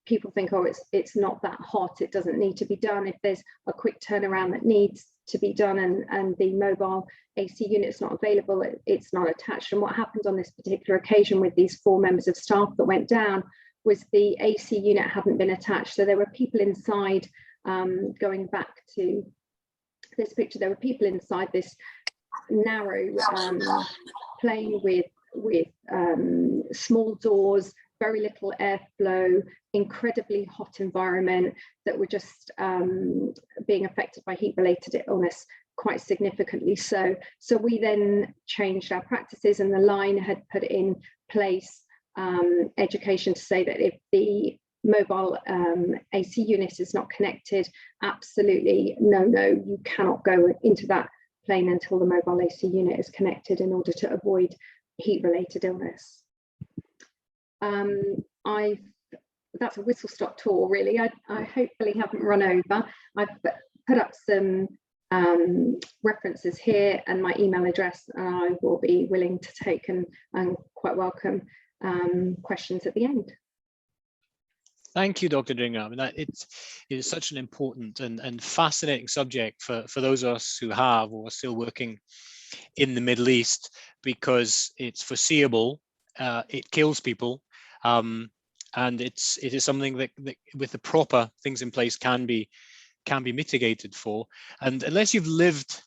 people think, oh, it's not that hot, it doesn't need to be done. If there's a quick turnaround that needs to be done and the mobile AC unit is not available, it's not attached. And what happened on this particular occasion with these 4 members of staff that went down was the AC unit hadn't been attached. So there were people inside, going back to this picture, there were people inside this narrow plane with small doors, very little airflow, incredibly hot environment that were just being affected by heat-related illness quite significantly. So we then changed our practices, and the line had put in place education to say that if the mobile AC unit is not connected, absolutely no, you cannot go into that plane until the mobile AC unit is connected in order to avoid heat-related illness. That's a whistle-stop tour, really. I hopefully haven't run over. I've put up some references here and my email address, and I will be willing to take and quite welcome questions at the end. Thank you, Dr. Dhingra. I mean, it's such an important and fascinating subject for those of us who have or are still working in the Middle East, because it's foreseeable, it kills people, and it is something that with the proper things in place can be mitigated for. And unless you've lived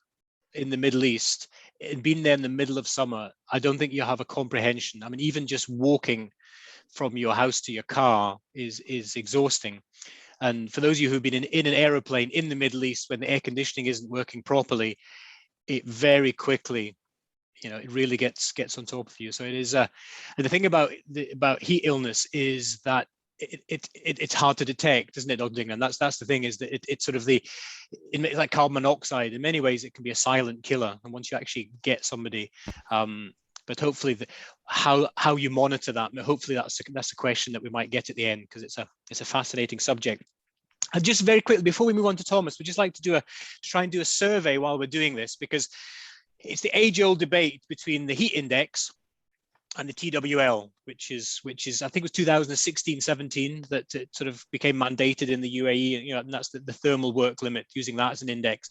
in the Middle East and been there in the middle of summer, I don't think you have a comprehension. I mean, even just walking from your house to your car is exhausting. And for those of you who've been in an aeroplane in the Middle East when the air conditioning isn't working properly, it very quickly, it really gets on top of you. So it is, and the thing about heat illness is that it's hard to detect, isn't it, Dr. Dhingra? And that's the thing, is that it's sort of it's like carbon monoxide. In many ways, it can be a silent killer. And once you actually get somebody, but hopefully how you monitor that, hopefully that's a question that we might get at the end, because it's a fascinating subject. And just very quickly, before we move on to Thomas, we'd just like to try and do a survey while we're doing this, because it's the age-old debate between the heat index and the TWL, which is I think it was 2016-17 that it sort of became mandated in the UAE, and that's the thermal work limit, using that as an index.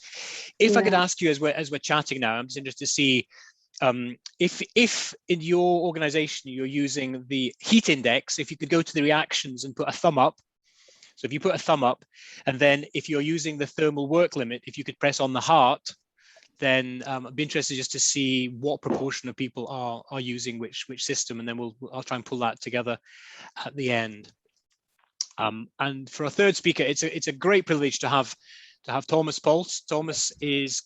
If I could ask you, as we're chatting now, I'm just interested to see if in your organization you're using the heat index, if you could go to the reactions and put a thumb up. So if you put a thumb up, and then if you're using the thermal work limit, if you could press on the heart, then I'd be interested just to see what proportion of people are using which system, and then I'll try and pull that together at the end. And for our third speaker, it's a great privilege to have Thomas Pulse. Thomas is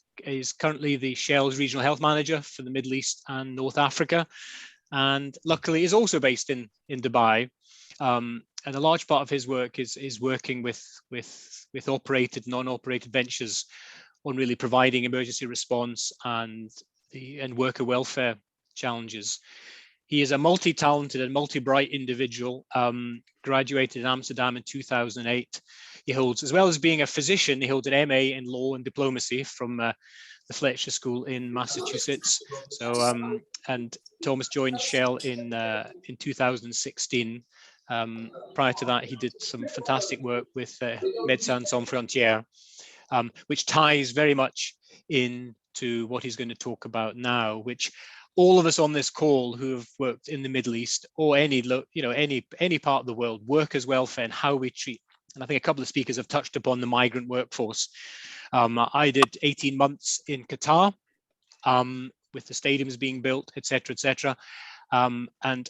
currently the Shell's regional health manager for the Middle East and North Africa, and luckily is also based in Dubai. And a large part of his work is working with operated, non-operated ventures on really providing emergency response and worker welfare challenges. He is a multi-talented and multi-bright individual, graduated in Amsterdam in 2008. He holds, as well as being a physician, he holds an MA in law and diplomacy from the Fletcher School in Massachusetts. So, and Thomas joined Shell in 2016. Prior to that, he did some fantastic work with Médecins Sans Frontières, which ties very much into what he's going to talk about now, which all of us on this call who have worked in the Middle East or any part of the world, workers' welfare and how we treat. And I think a couple of speakers have touched upon the migrant workforce. I did 18 months in Qatar with the stadiums being built, et cetera, and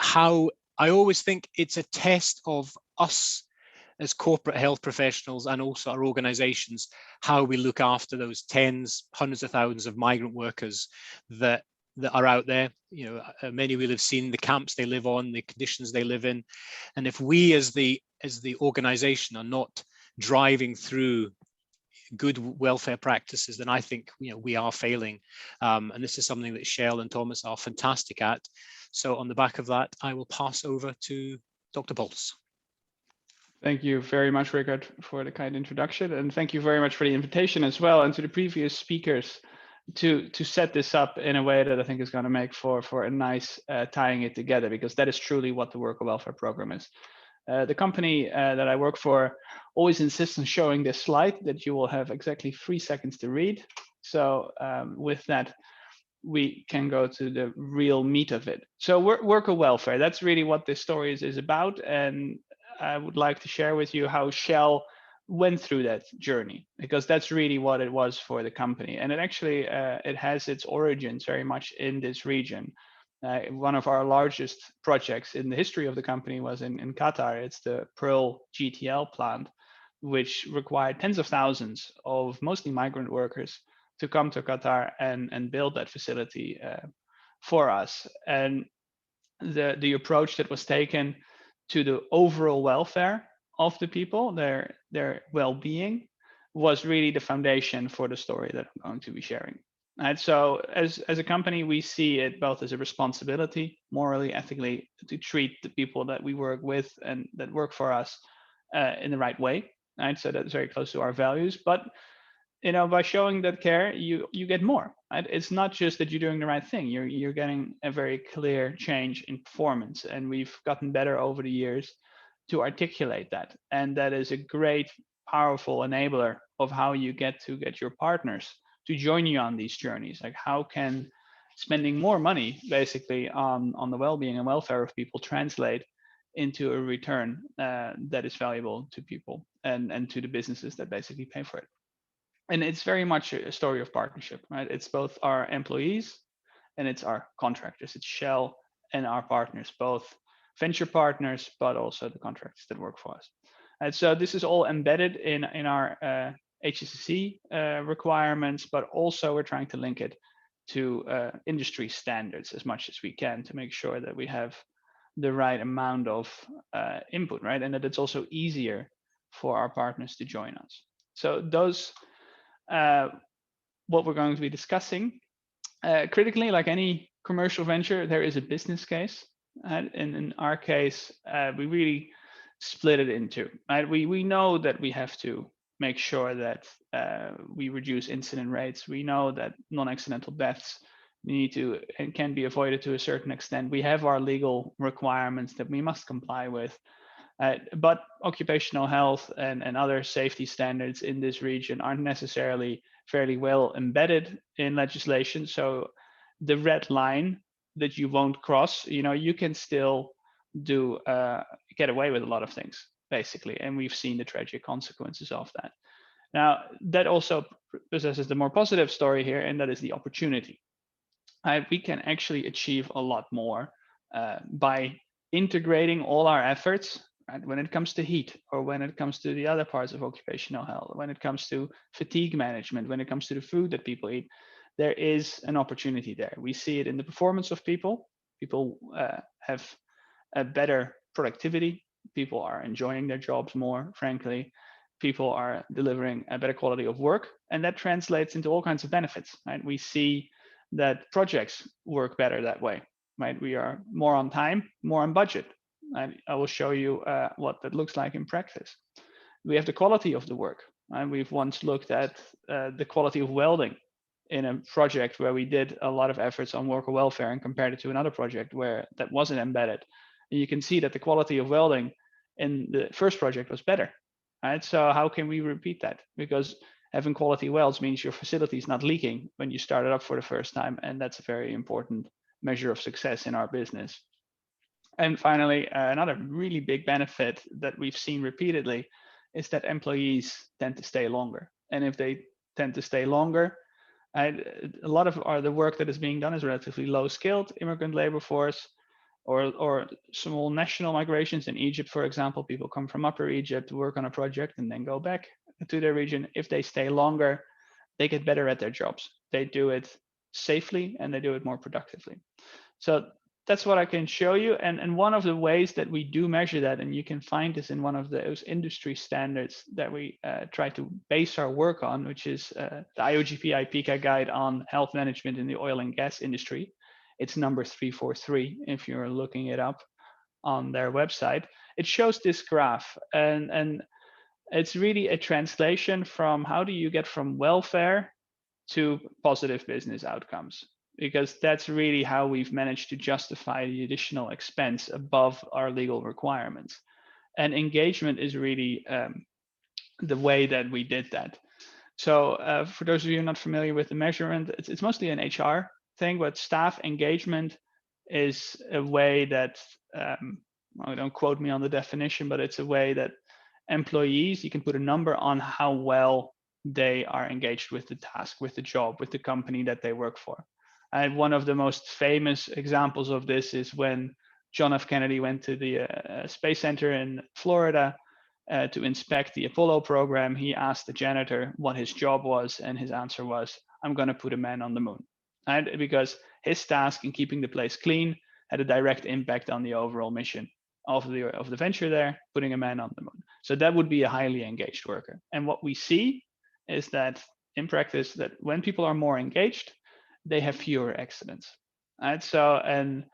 how I always think it's a test of us as corporate health professionals and also our organizations, how we look after those tens, hundreds of thousands of migrant workers that are out there. Many will have seen the camps they live on, the conditions they live in. And if we as the organization are not driving through good welfare practices, then I think we are failing. And this is something that Shell and Thomas are fantastic at. So on the back of that, I will pass over to Dr. Pulse. Thank you very much, Rikard, for the kind introduction. And thank you very much for the invitation as well, and to the previous speakers to set this up in a way that I think is going to make for a nice tying it together, because that is truly what the Worker Welfare Program is. The company that I work for always insists on showing this slide that you will have exactly 3 seconds to read. So with that, we can go to the real meat of it. So worker welfare, that's really what this story is about. And I would like to share with you how Shell went through that journey, because that's really what it was for the company. And it actually, it has its origins very much in this region. One of our largest projects in the history of the company was in Qatar. It's the Pearl GTL plant, which required tens of thousands of mostly migrant workers to come to Qatar and build that facility for us. And the approach that was taken to the overall welfare of the people, their well-being, was really the foundation for the story that I'm going to be sharing. And so as a company, we see it both as a responsibility, morally, ethically, to treat the people that we work with and that work for us in the right way. Right? So that's very close to our values. But by showing that care, you get more. Right? It's not just that you're doing the right thing. You're getting a very clear change in performance, and we've gotten better over the years to articulate that. And that is a great, powerful enabler of how you get your partners to join you on these journeys. Like, how can spending more money basically on the well-being and welfare of people translate into a return that is valuable to people and to the businesses that basically pay for it. And it's very much a story of partnership, right? It's both our employees and it's our contractors. It's Shell and our partners, both venture partners, but also the contractors that work for us. And so this is all embedded in our HSSC requirements, but also we're trying to link it to industry standards as much as we can to make sure that we have the right amount of input, right? And that it's also easier for our partners to join us. So those, what we're going to be discussing. Critically, like any commercial venture, there is a business case. And in our case, we really split it into, right? We know that we have to make sure that we reduce incident rates. We know that non-accidental deaths need to and can be avoided to a certain extent. We have our legal requirements that we must comply with. But occupational health and other safety standards in this region aren't necessarily fairly well embedded in legislation. So the red line that you won't cross, you can still do get away with a lot of things, basically. And we've seen the tragic consequences of that. Now, that also possesses the more positive story here, and that is the opportunity. We can actually achieve a lot more by integrating all our efforts. Right? When it comes to heat, or when it comes to the other parts of occupational health, when it comes to fatigue management, when it comes to the food that people eat, there is an opportunity there. We see it in the performance of people. People have a better productivity. People are enjoying their jobs more, frankly. People are delivering a better quality of work, and that translates into all kinds of benefits. Right? We see that projects work better that way. Right? We are more on time, more on budget. I will show you what that looks like in practice. We have the quality of the work. And we've once looked at the quality of welding in a project where we did a lot of efforts on worker welfare and compared it to another project where that wasn't embedded. And you can see that the quality of welding in the first project was better. Right? So how can we repeat that? Because having quality welds means your facility is not leaking when you start it up for the first time. And that's a very important measure of success in our business. And finally, another really big benefit that we've seen repeatedly is that employees tend to stay longer. And if they tend to stay longer, a lot of the work that is being done is relatively low-skilled immigrant labor force, or small national migrations. In Egypt, for example, people come from Upper Egypt to work on a project and then go back to their region. If they stay longer, they get better at their jobs. They do it safely and they do it more productively. So that's what I can show you. And one of the ways that we do measure that, and you can find this in one of those industry standards that we try to base our work on, which is the IOGP IPCA guide on health management in the oil and gas industry. It's number 343 if you're looking it up on their website. It shows this graph, and it's really a translation from how do you get from welfare to positive business outcomes, because that's really how we've managed to justify the additional expense above our legal requirements. And engagement is really the way that we did that. So for those of you not familiar with the measurement, it's mostly an HR thing, but staff engagement is a way that, don't quote me on the definition, but it's a way that employees, you can put a number on how well they are engaged with the task, with the job, with the company that they work for. And one of the most famous examples of this is when John F. Kennedy went to the Space Center in Florida to inspect the Apollo program. He asked the janitor what his job was, and his answer was, "I'm going to put a man on the moon." And because his task in keeping the place clean had a direct impact on the overall mission of the venture there, putting a man on the moon. So that would be a highly engaged worker. And what we see is that in practice, that when people are more engaged, they have fewer accidents. Right? So, and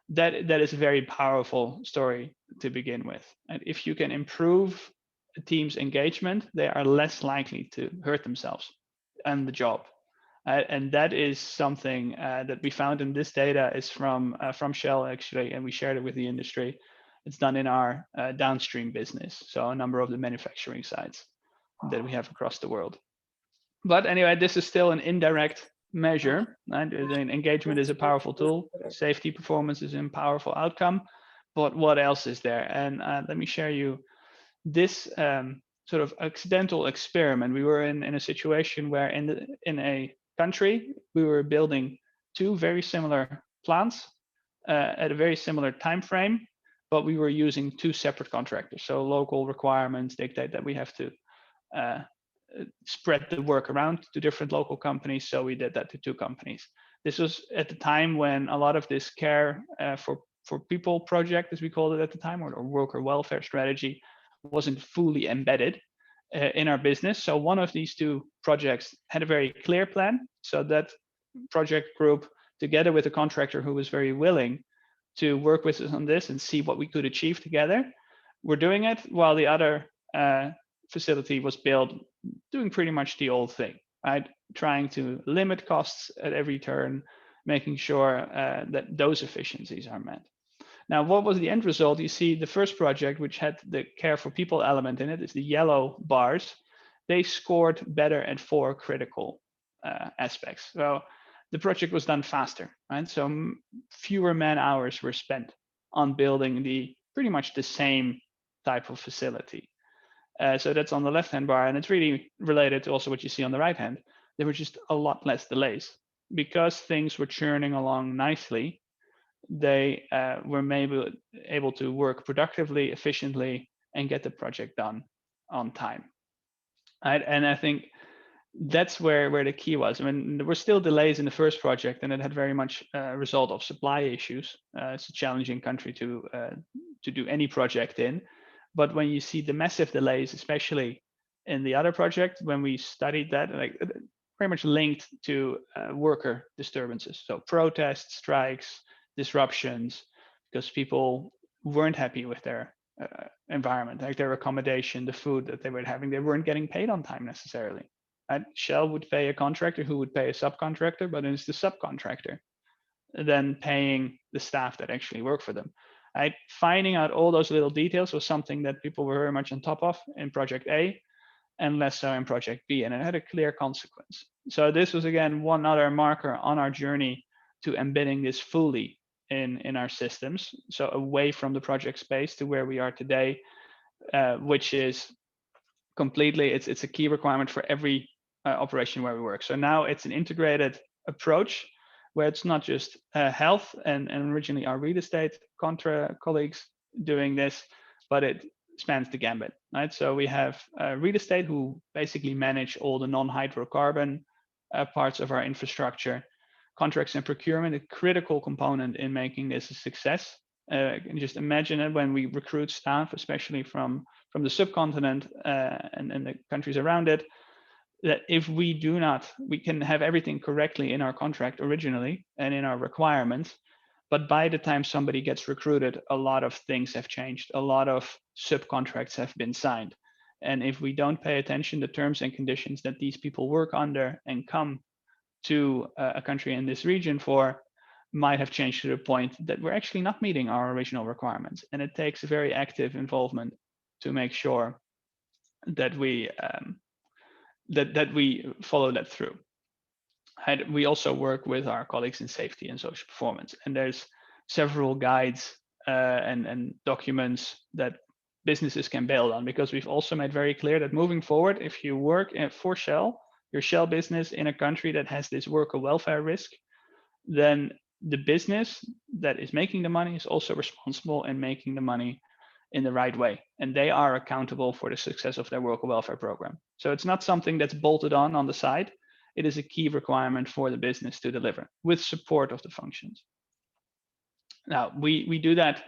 that is a very powerful story to begin with. And if you can improve a team's engagement, they are less likely to hurt themselves on the job. And that is something that we found in this data is from Shell, actually, and we shared it with the industry. It's done in our downstream business, so a number of the manufacturing sites that we have across the world. But anyway, this is still an indirect measure. Right? Engagement is a powerful tool. Safety performance is a powerful outcome. But what else is there? And let me share you this sort of accidental experiment. We were in a situation where in a country, we were building two very similar plants at a very similar time frame, but we were using two separate contractors. So local requirements dictate that we have to spread the work around to different local companies. So we did that to two companies. This was at the time when a lot of this care for people project, as we called it at the time, or worker welfare strategy, wasn't fully embedded in our business. So one of these two projects had a very clear plan. So that project group, together with a contractor who was very willing to work with us on this and see what we could achieve together, we're doing it, while the other facility was built doing pretty much the old thing, right? Trying to limit costs at every turn, making sure that those efficiencies are met. Now, what was the end result? You see the first project, which had the care for people element in it, is the yellow bars. They scored better at 4 critical aspects. So the project was done faster, right? So fewer man hours were spent on building pretty much the same type of facility. So that's on the left-hand bar, and it's really related to also what you see on the right-hand. There were just a lot less delays. Because things were churning along nicely, they were maybe able to work productively, efficiently, and get the project done on time. Right? And I think that's where the key was. I mean, there were still delays in the first project, and it had very much a result of supply issues. It's a challenging country to do any project in. But when you see the massive delays, especially in the other project, when we studied that, like very much linked to worker disturbances. So protests, strikes, disruptions, because people weren't happy with their environment, like their accommodation, the food that they were having. They weren't getting paid on time necessarily. Right? Shell would pay a contractor who would pay a subcontractor, but it's the subcontractor then paying the staff that actually work for them. Right? Finding out all those little details was something that people were very much on top of in project A, and less so in project B, and it had a clear consequence. So this was, again, one other marker on our journey to embedding this fully in our systems, so away from the project space to where we are today, which is completely, it's a key requirement for every operation where we work. So now it's an integrated approach where it's not just health and originally our real estate colleagues doing this, but it spans the gambit, right? So we have real estate who basically manage all the non-hydrocarbon parts of our infrastructure. Contracts and procurement, a critical component in making this a success. And just imagine it when we recruit staff, especially from the subcontinent and the countries around it, that if we can have everything correctly in our contract originally and in our requirements, but by the time somebody gets recruited, a lot of things have changed. A lot of subcontracts have been signed. And if we don't pay attention to terms and conditions that these people work under and come to a country in this region for, might have changed to the point that we're actually not meeting our original requirements. And it takes a very active involvement to make sure that we that we follow that through. And we also work with our colleagues in safety and social performance. And there's several guides and documents that businesses can build on, because we've also made very clear that moving forward, if you work for Shell, your Shell business in a country that has this worker welfare risk, then the business that is making the money is also responsible in making the money in the right way. And they are accountable for the success of their worker welfare program. So it's not something that's bolted on the side. It is a key requirement for the business to deliver with support of the functions. Now, we do that,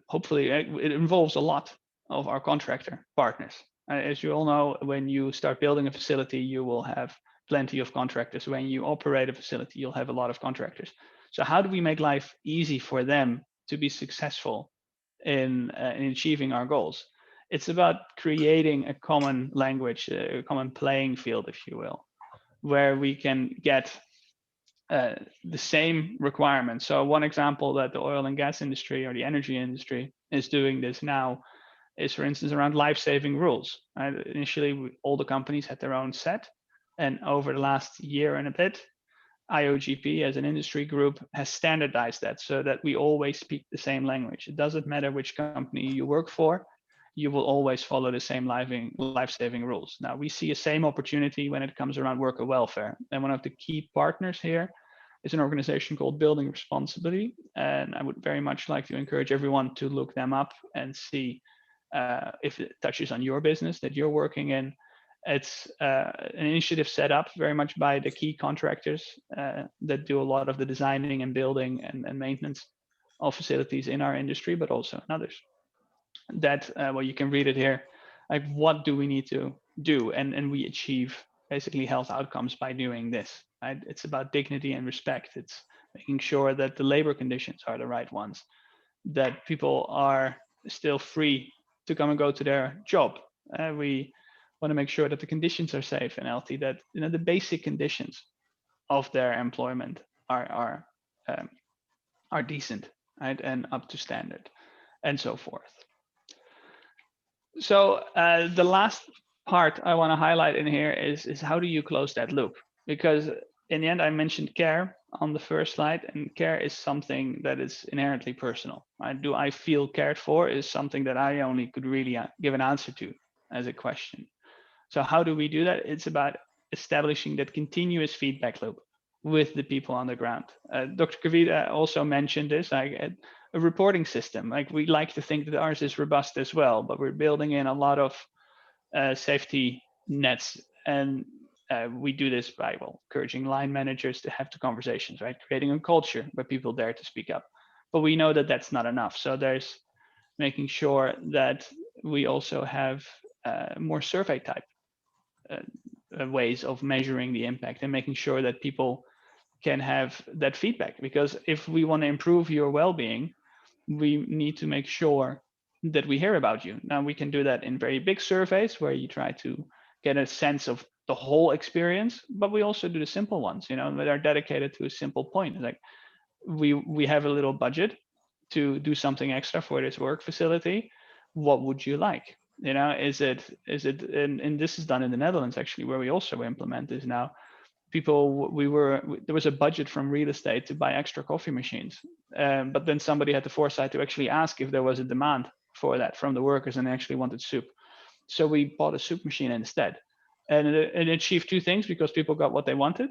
hopefully, it involves a lot of our contractor partners. As you all know, when you start building a facility, you will have plenty of contractors. When you operate a facility, you'll have a lot of contractors. So how do we make life easy for them to be successful in achieving our goals? It's about creating a common language, a common playing field, if you will, where we can get the same requirements. So one example that the oil and gas industry or the energy industry is doing this now is, for instance, around life-saving rules. Right? Initially, all the companies had their own set, and over the last year and a bit, IOGP as an industry group has standardized that so that we always speak the same language. It doesn't matter which company you work for, you will always follow the same life-saving rules. Now, we see a same opportunity when it comes around worker welfare. And one of the key partners here is an organization called Building Responsibly. And I would very much like to encourage everyone to look them up and see if it touches on your business that you're working in. It's an initiative set up very much by the key contractors that do a lot of the designing and building and maintenance of facilities in our industry, but also in others. That, well, you can read it here. Like, what do we need to do? And we achieve basically health outcomes by doing this, right? It's about dignity and respect. It's making sure that the labor conditions are the right ones, that people are still free to come and go to their job. We want to make sure that the conditions are safe and healthy, that, you know, the basic conditions of their employment are decent, right, and up to standard, and so forth. So the last part I want to highlight in here is how do you close that loop? Because in the end, I mentioned care on the first slide, and care is something that is inherently personal. Right? Do I feel cared for is something that I only could really give an answer to as a question. So how do we do that? It's about establishing that continuous feedback loop with the people on the ground. Dr. Kavita also mentioned this, like a reporting system. Like, we like to think that ours is robust as well, but we're building in a lot of safety nets, and we do this by, well, encouraging line managers to have the conversations, right? Creating a culture where people dare to speak up. But we know that that's not enough. So there's making sure that we also have more survey type ways of measuring the impact and making sure that people can have that feedback. Because if we want to improve your well-being, we need to make sure that we hear about you. Now, we can do that in very big surveys where you try to get a sense of the whole experience, but we also do the simple ones, you know, that are dedicated to a simple point. Like, we have a little budget to do something extra for this work facility. What would you like? You know, is it, and this is done in the Netherlands actually, where we also implement this now. People, there was a budget from real estate to buy extra coffee machines, but then somebody had the foresight to actually ask if there was a demand for that from the workers, and they actually wanted soup. So we bought a soup machine instead, and it achieved two things, because people got what they wanted,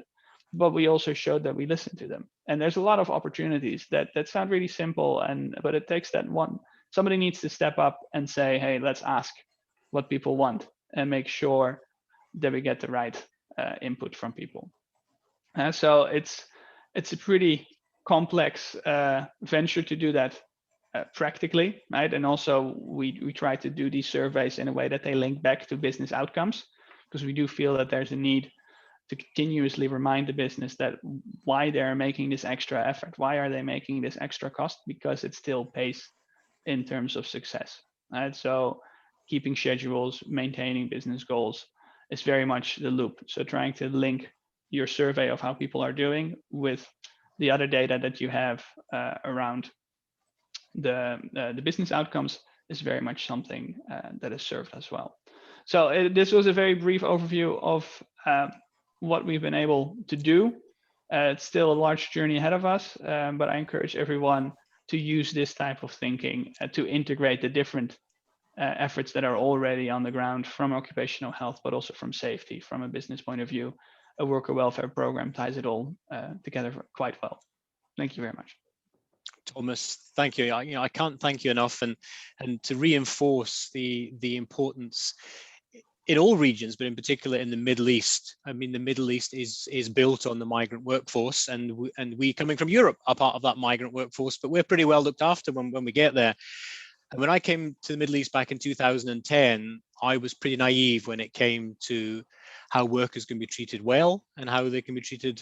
but we also showed that we listened to them. And there's a lot of opportunities that sound really simple, but it takes that one. Somebody needs to step up and say, hey, let's ask what people want and make sure that we get the right input from people. So it's a pretty complex venture to do that practically, right? And also we try to do these surveys in a way that they link back to business outcomes, because we do feel that there's a need to continuously remind the business that why they're making this extra effort, why are they making this extra cost, because it still pays in terms of success, right? So keeping schedules, maintaining business goals is very much the loop. So trying to link your survey of how people are doing with the other data that you have around the business outcomes is very much something that is served as well. So this was a very brief overview of what we've been able to do. It's still a large journey ahead of us, but I encourage everyone to use this type of thinking to integrate the different efforts that are already on the ground from occupational health, but also from safety, from a business point of view. A worker welfare program ties it all together quite well. Thank you very much. Thomas, thank you. I can't thank you enough, and to reinforce the importance in all regions, but in particular in the Middle East. I mean, the Middle East is built on the migrant workforce, and we coming from Europe are part of that migrant workforce, but we're pretty well looked after when we get there. And when I came to the Middle East back in 2010, I was pretty naive when it came to how workers can be treated well and how they can be treated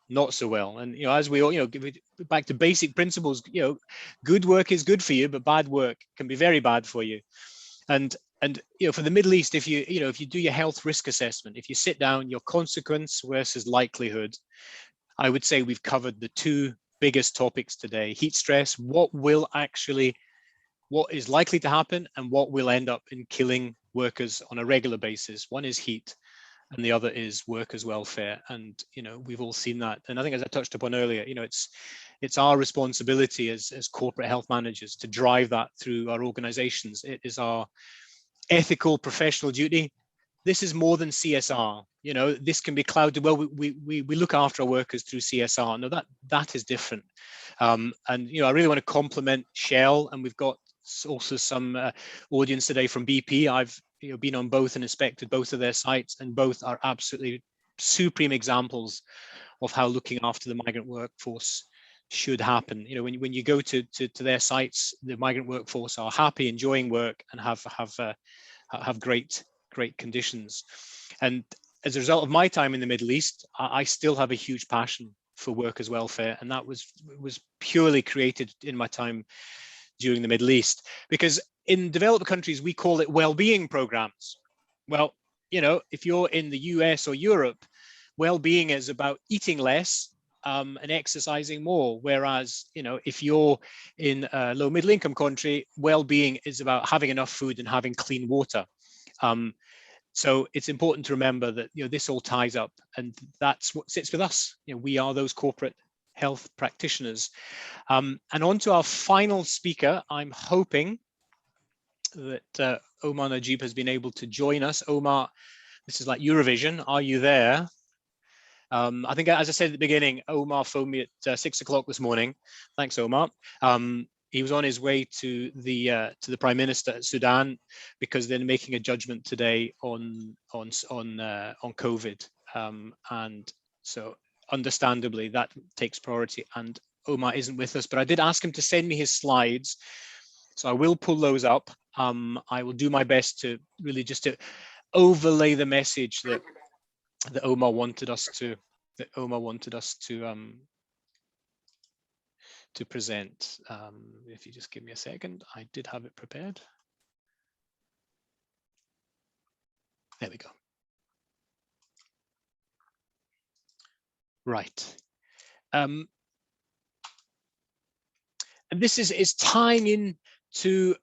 not so well. And as we all give it back to basic principles, good work is good for you, but bad work can be very bad for you. And for the Middle East, if you do your health risk assessment, if you sit down, your consequence versus likelihood, I would say we've covered the two biggest topics today: heat stress, what is likely to happen, and what will end up in killing workers on a regular basis. One is heat, and the other is workers' welfare. And we've all seen that. And I think, as I touched upon earlier, it's our responsibility as corporate health managers to drive that through our organizations. It is our ethical professional duty. This is more than CSR. This can be clouded. Well, we look after our workers through CSR. No, that is different. And I really want to compliment Shell, and we've got also some audience today from BP. I've been on both and inspected both of their sites, and both are absolutely supreme examples of how looking after the migrant workforce should happen. You know, when you go to their sites, the migrant workforce are happy, enjoying work, and have great conditions. And as a result of my time in the Middle East, I still have a huge passion for workers' welfare, and that was purely created in my time during the Middle East. Because in developed countries, we call it well-being programs. Well, you know, if you're in the US or Europe, well-being is about eating less and exercising more. Whereas, you know, if you're in a low middle income country, well-being is about having enough food and having clean water. So it's important to remember that, you know, this all ties up, and that's what sits with us. You know, we are those corporate health practitioners. And on to our final speaker. I'm hoping that Omar Nagieb has been able to join us. Omar, this is like Eurovision. Are you there? I think, as I said at the beginning, Omar phoned me at 6 o'clock this morning. Thanks, Omar. He was on his way to the Prime Minister at Sudan, because they're making a judgment today on COVID, and so understandably that takes priority. And Omar isn't with us, but I did ask him to send me his slides, so I will pull those up. I will do my best to really just to overlay the message that Omar wanted us to present. If you just give me a second, I did have it prepared. There we go. Right. And this is tying in to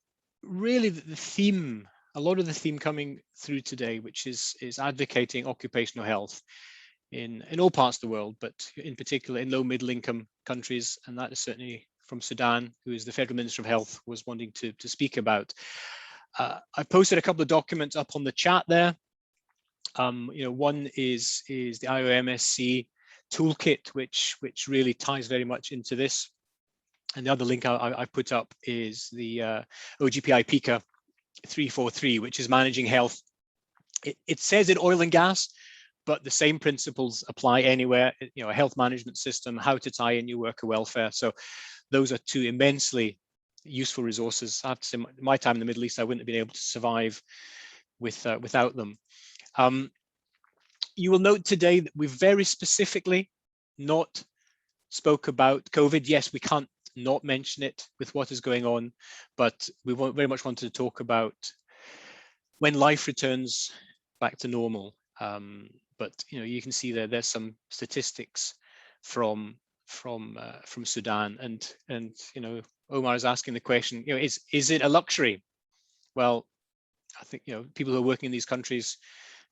really the theme, a lot of the theme coming through today, which is advocating occupational health in all parts of the world, but in particular in low middle income countries. And that is certainly from Sudan, who is the Federal Minister of Health was wanting to speak about. I posted a couple of documents up on the chat there. You know, one is the IOMSC toolkit, which really ties very much into this. And the other link I put up is the OGPI PICA 343, which is managing health. It says in oil and gas, but the same principles apply anywhere. You know, a health management system, how to tie in your worker welfare. So those are two immensely useful resources. I have to say, my time in the Middle East, I wouldn't have been able to survive without them. You will note today that we very specifically not spoke about COVID. Yes, we can't not mention it with what is going on, but we very much wanted to talk about when life returns back to normal. But you know, you can see there's some statistics from Sudan, and you know, Omar is asking the question, you know, is it a luxury? Well, I think, you know, people who are working in these countries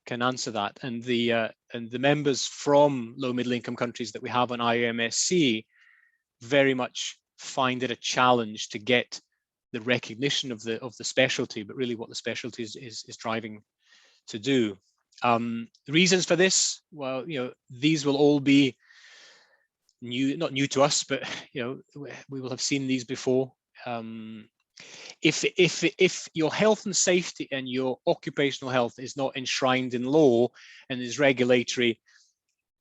can answer that, and the members from low middle income countries that we have on IOMSC very much find it a challenge to get the recognition of the specialty, but really what the specialty is driving to do. The reasons for this, well, you know, these will all be not new to us, but you know, we will have seen these before. If your health and safety and your occupational health is not enshrined in law and is regulatory,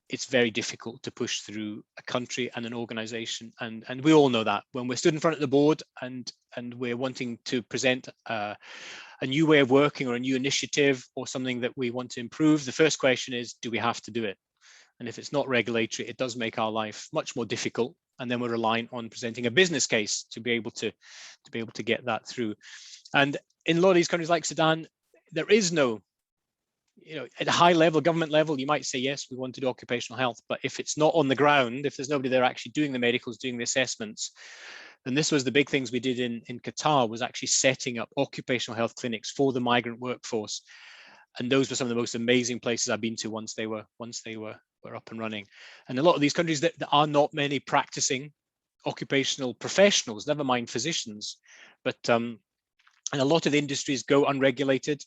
it's very difficult to push through a country and an organization. And we all know that when we're stood in front of the board and we're wanting to present a new way of working or a new initiative or something that we want to improve, the first question is, do we have to do it? And if it's not regulatory, it does make our life much more difficult. And then we're relying on presenting a business case to be able to get that through. And in a lot of these countries like Sudan, there is no, you know, at a high level, government level, you might say, yes, we want to do occupational health, but if it's not on the ground, if there's nobody there actually doing the medicals, doing the assessments, then this was the big things we did in Qatar, was actually setting up occupational health clinics for the migrant workforce. And those were some of the most amazing places I've been to once they were up and running. And a lot of these countries, that there are not many practicing occupational professionals, never mind physicians, but and a lot of the industries go unregulated,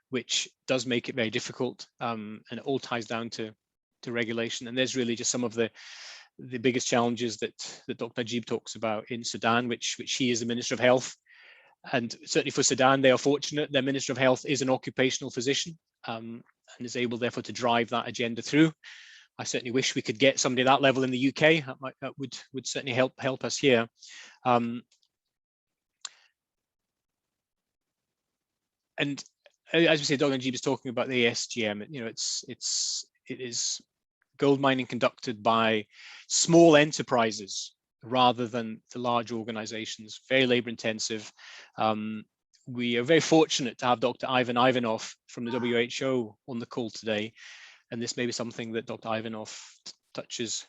which does make it very difficult, and it all ties down to regulation. And there's really just some of the biggest challenges that Dr. Nagieb talks about in Sudan, which he is the Minister of Health. And certainly for Sudan, they are fortunate their Minister of Health is an occupational physician, and is able therefore to drive that agenda through. I certainly wish we could get somebody at that level in the UK. That would certainly help us here. And as we say, Dr. Nagieb is talking about the ASGM. You know, it is gold mining conducted by small enterprises rather than the large organizations, very labor intensive. We are very fortunate to have Dr. Ivan Ivanov from the WHO on the call today. And this may be something that Dr. Ivanov touches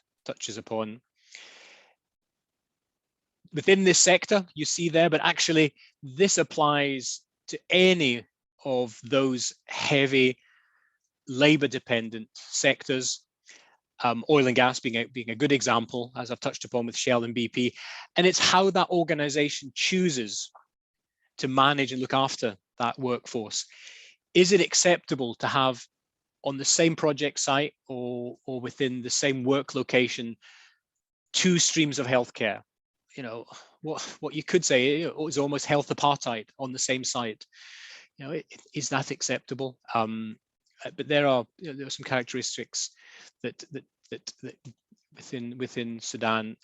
upon. Within this sector, you see there, but actually this applies to any of those heavy labor dependent sectors, oil and gas being a good example, as I've touched upon with Shell and BP. And it's how that organization chooses to manage and look after that workforce. Is it acceptable to have on the same project site or within the same work location, two streams of healthcare? You know, what you could say is almost health apartheid on the same site. You know, is that acceptable? But there are some characteristics that within Sudan.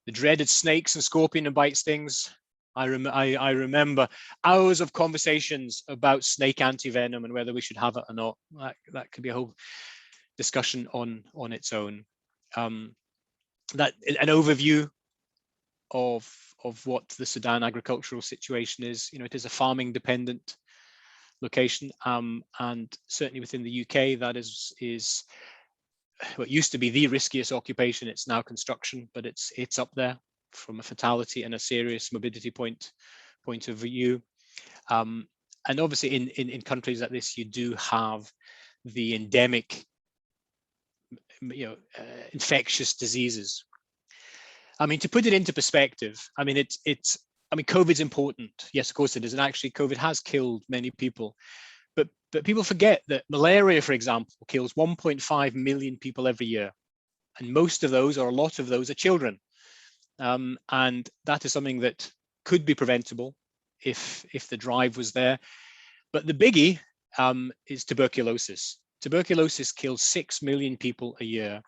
The dreaded snakes and scorpion and bite stings. I remember hours of conversations about snake antivenom and whether we should have it or not. That could be a whole discussion on its own. That an overview of what the Sudan agricultural situation is. You know, it is a farming dependent location, and certainly within the UK, that is what used to be the riskiest occupation. It's now construction, but it's up there from a fatality and a serious morbidity point of view. And obviously in countries like this, you do have the endemic, infectious diseases. I mean, to put it into perspective, I mean, COVID's important. Yes, of course it is. And actually COVID has killed many people. But people forget that malaria, for example, kills 1.5 million people every year. And most of those, or a lot of those, are children. And that is something that could be preventable if the drive was there. But the biggie is tuberculosis. Tuberculosis kills 6 million people a year.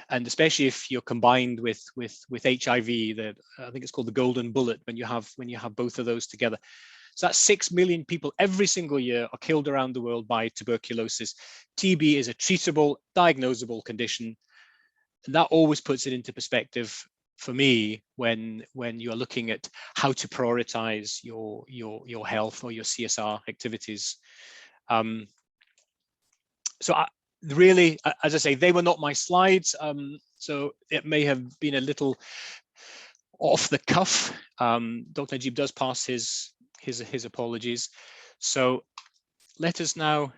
And especially if you're combined with HIV, I think it's called the golden bullet when you have both of those together. So that's 6 million people every single year are killed around the world by tuberculosis. TB is a treatable, diagnosable condition. And that always puts it into perspective for me when you are looking at how to prioritize your health or your CSR activities. Really, as I say, they were not my slides. So it may have been a little off the cuff. Dr. Nagieb does pass his apologies. So let us now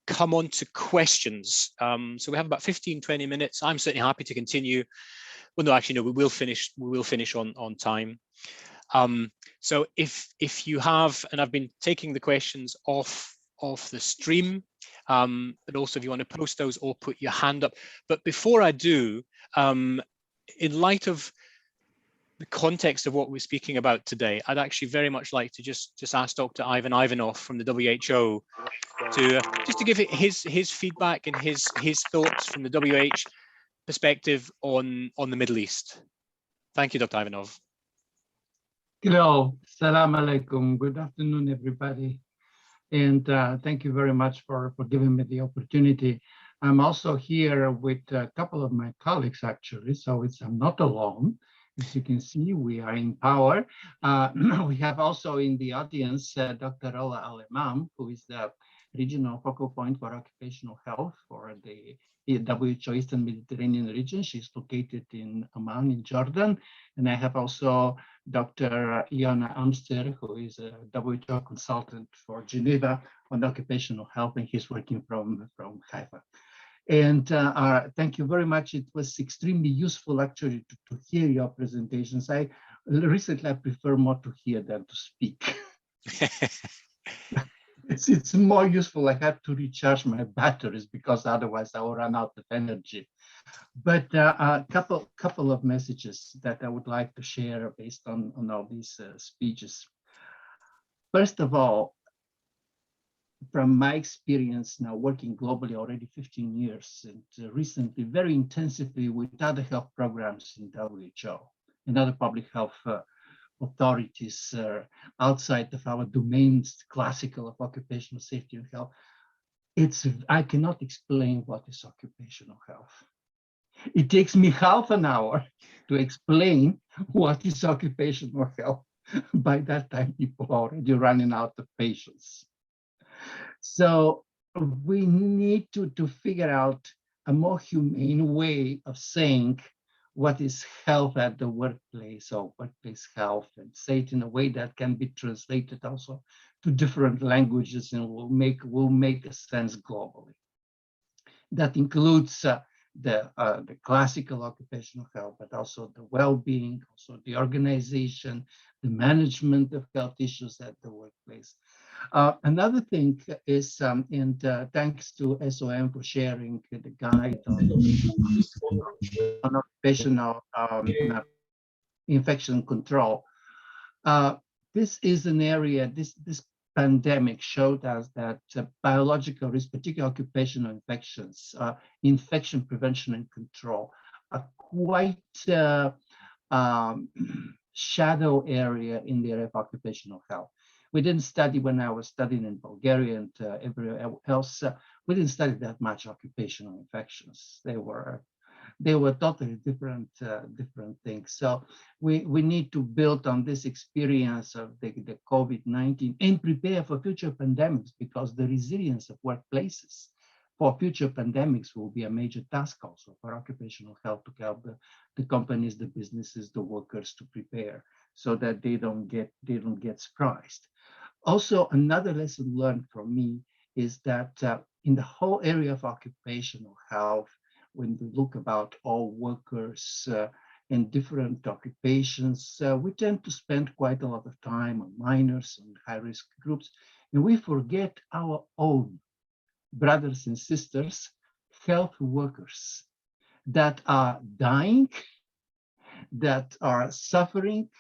come on to questions. So we have about 15-20 minutes. I'm certainly happy to continue. Well, no, actually, no, we will finish on time. So if you have, and I've been taking the questions off the stream, but also if you want to post those or put your hand up. But before I do, in light of the context of what we're speaking about today, I'd actually very much like to just ask Dr. Ivan Ivanov from the WHO to give his feedback and his thoughts from the WH perspective on the Middle East. Thank you, Dr. Ivanov. Hello, salam alaikum. Good afternoon, everybody. And thank you very much for giving me the opportunity. I'm also here with a couple of my colleagues, actually, so I'm not alone. As you can see, we are in power. We have also in the audience Dr. Ola Al-Imam, who is the regional focal point for occupational health for the WHO Eastern Mediterranean region. She's located in Amman in Jordan. And I have also Dr. Iona Amster, who is a WHO consultant for Geneva on occupational health, and he's working from Haifa. And thank you very much. It was extremely useful actually to hear your presentations. I prefer more to hear than to speak. It's more useful. I have to recharge my batteries because otherwise I will run out of energy. But a couple of messages that I would like to share based on all these speeches. First of all, from my experience now working globally already 15 years and recently very intensively with other health programs in WHO and other public health authorities outside of our domains, classical of occupational safety and health, I cannot explain what is occupational health. It takes me half an hour to explain what is occupational health. By that time, people are already running out of patience. So we need to figure out a more humane way of saying what is health at the workplace or workplace health, and say it in a way that can be translated also to different languages and will make a sense globally. That includes the classical occupational health, but also the well-being, also the organization, the management of health issues at the workplace. Another thing is, and thanks to SOM for sharing the guide on occupational infection control. This is an area, this pandemic showed us that biological risk, particularly occupational infections, infection prevention and control, are quite shadow area in the area of occupational health. We didn't study, when I was studying in Bulgaria and everywhere else, we didn't study that much occupational infections. They were totally different things. So we need to build on this experience of the COVID-19 and prepare for future pandemics, because the resilience of workplaces for future pandemics will be a major task also for occupational health, to help the companies, the businesses, the workers to prepare so that they don't get surprised. Also, another lesson learned from me is that in the whole area of occupational health, when we look about all workers in different occupations, we tend to spend quite a lot of time on minors and high-risk groups, and we forget our own brothers and sisters, health workers that are dying, that are suffering,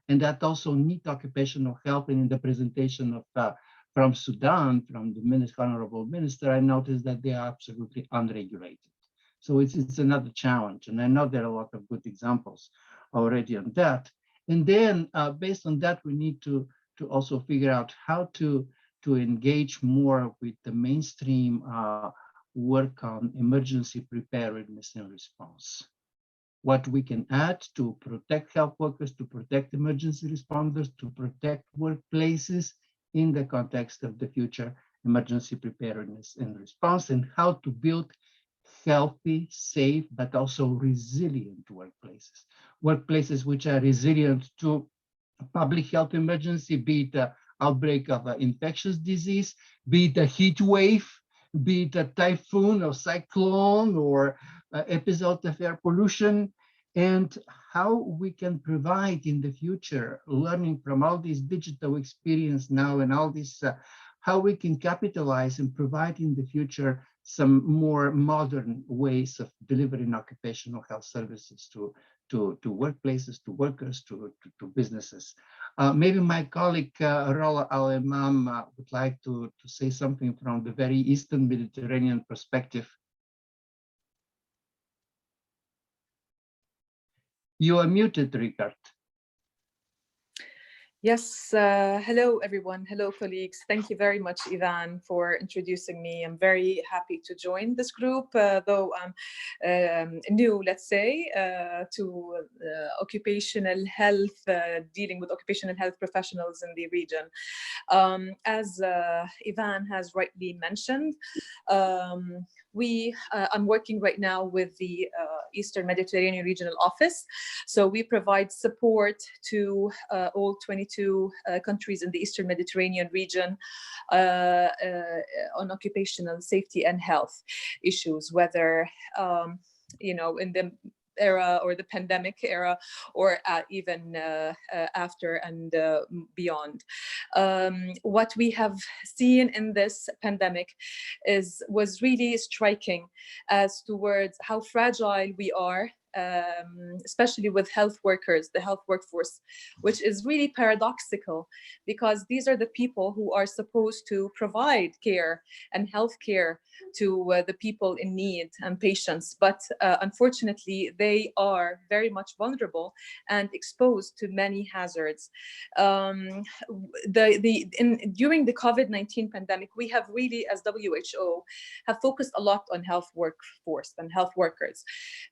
and that also need occupational health. And in the presentation of from Sudan, from the Honorable Minister, I noticed that they are absolutely unregulated. So it's another challenge. And I know there are a lot of good examples already on that. And then based on that, we need to also figure out how to engage more with the mainstream work on emergency preparedness and response. What we can add to protect health workers, to protect emergency responders, to protect workplaces in the context of the future emergency preparedness and response, and how to build healthy, safe, but also resilient workplaces. Workplaces which are resilient to a public health emergency, be it the outbreak of an infectious disease, be it a heat wave, be it a typhoon or cyclone or episode of air pollution, and how we can provide in the future, learning from all this digital experience now and all this, how we can capitalize and provide in the future some more modern ways of delivering occupational health services to workplaces, to workers, to businesses. Maybe my colleague Rola Al-Imam would like to say something from the very Eastern Mediterranean perspective. You are muted, Rikard. Yes, hello everyone, hello colleagues. Thank you very much, Ivan, for introducing me. I'm very happy to join this group, though I'm new, let's say, to occupational health, dealing with occupational health professionals in the region. As Ivan has rightly mentioned, I'm working right now with the Eastern Mediterranean Regional Office. So we provide support to all 22 countries in the Eastern Mediterranean region on occupational safety and health issues, whether, in the era or the pandemic era, or even after and beyond. What we have seen in this pandemic was really striking as towards how fragile we are especially with health workers, the health workforce, which is really paradoxical, because these are the people who are supposed to provide care and health care to the people in need and patients. But unfortunately, they are very much vulnerable and exposed to many hazards. During the COVID-19 pandemic, we have really, as WHO, have focused a lot on health workforce and health workers.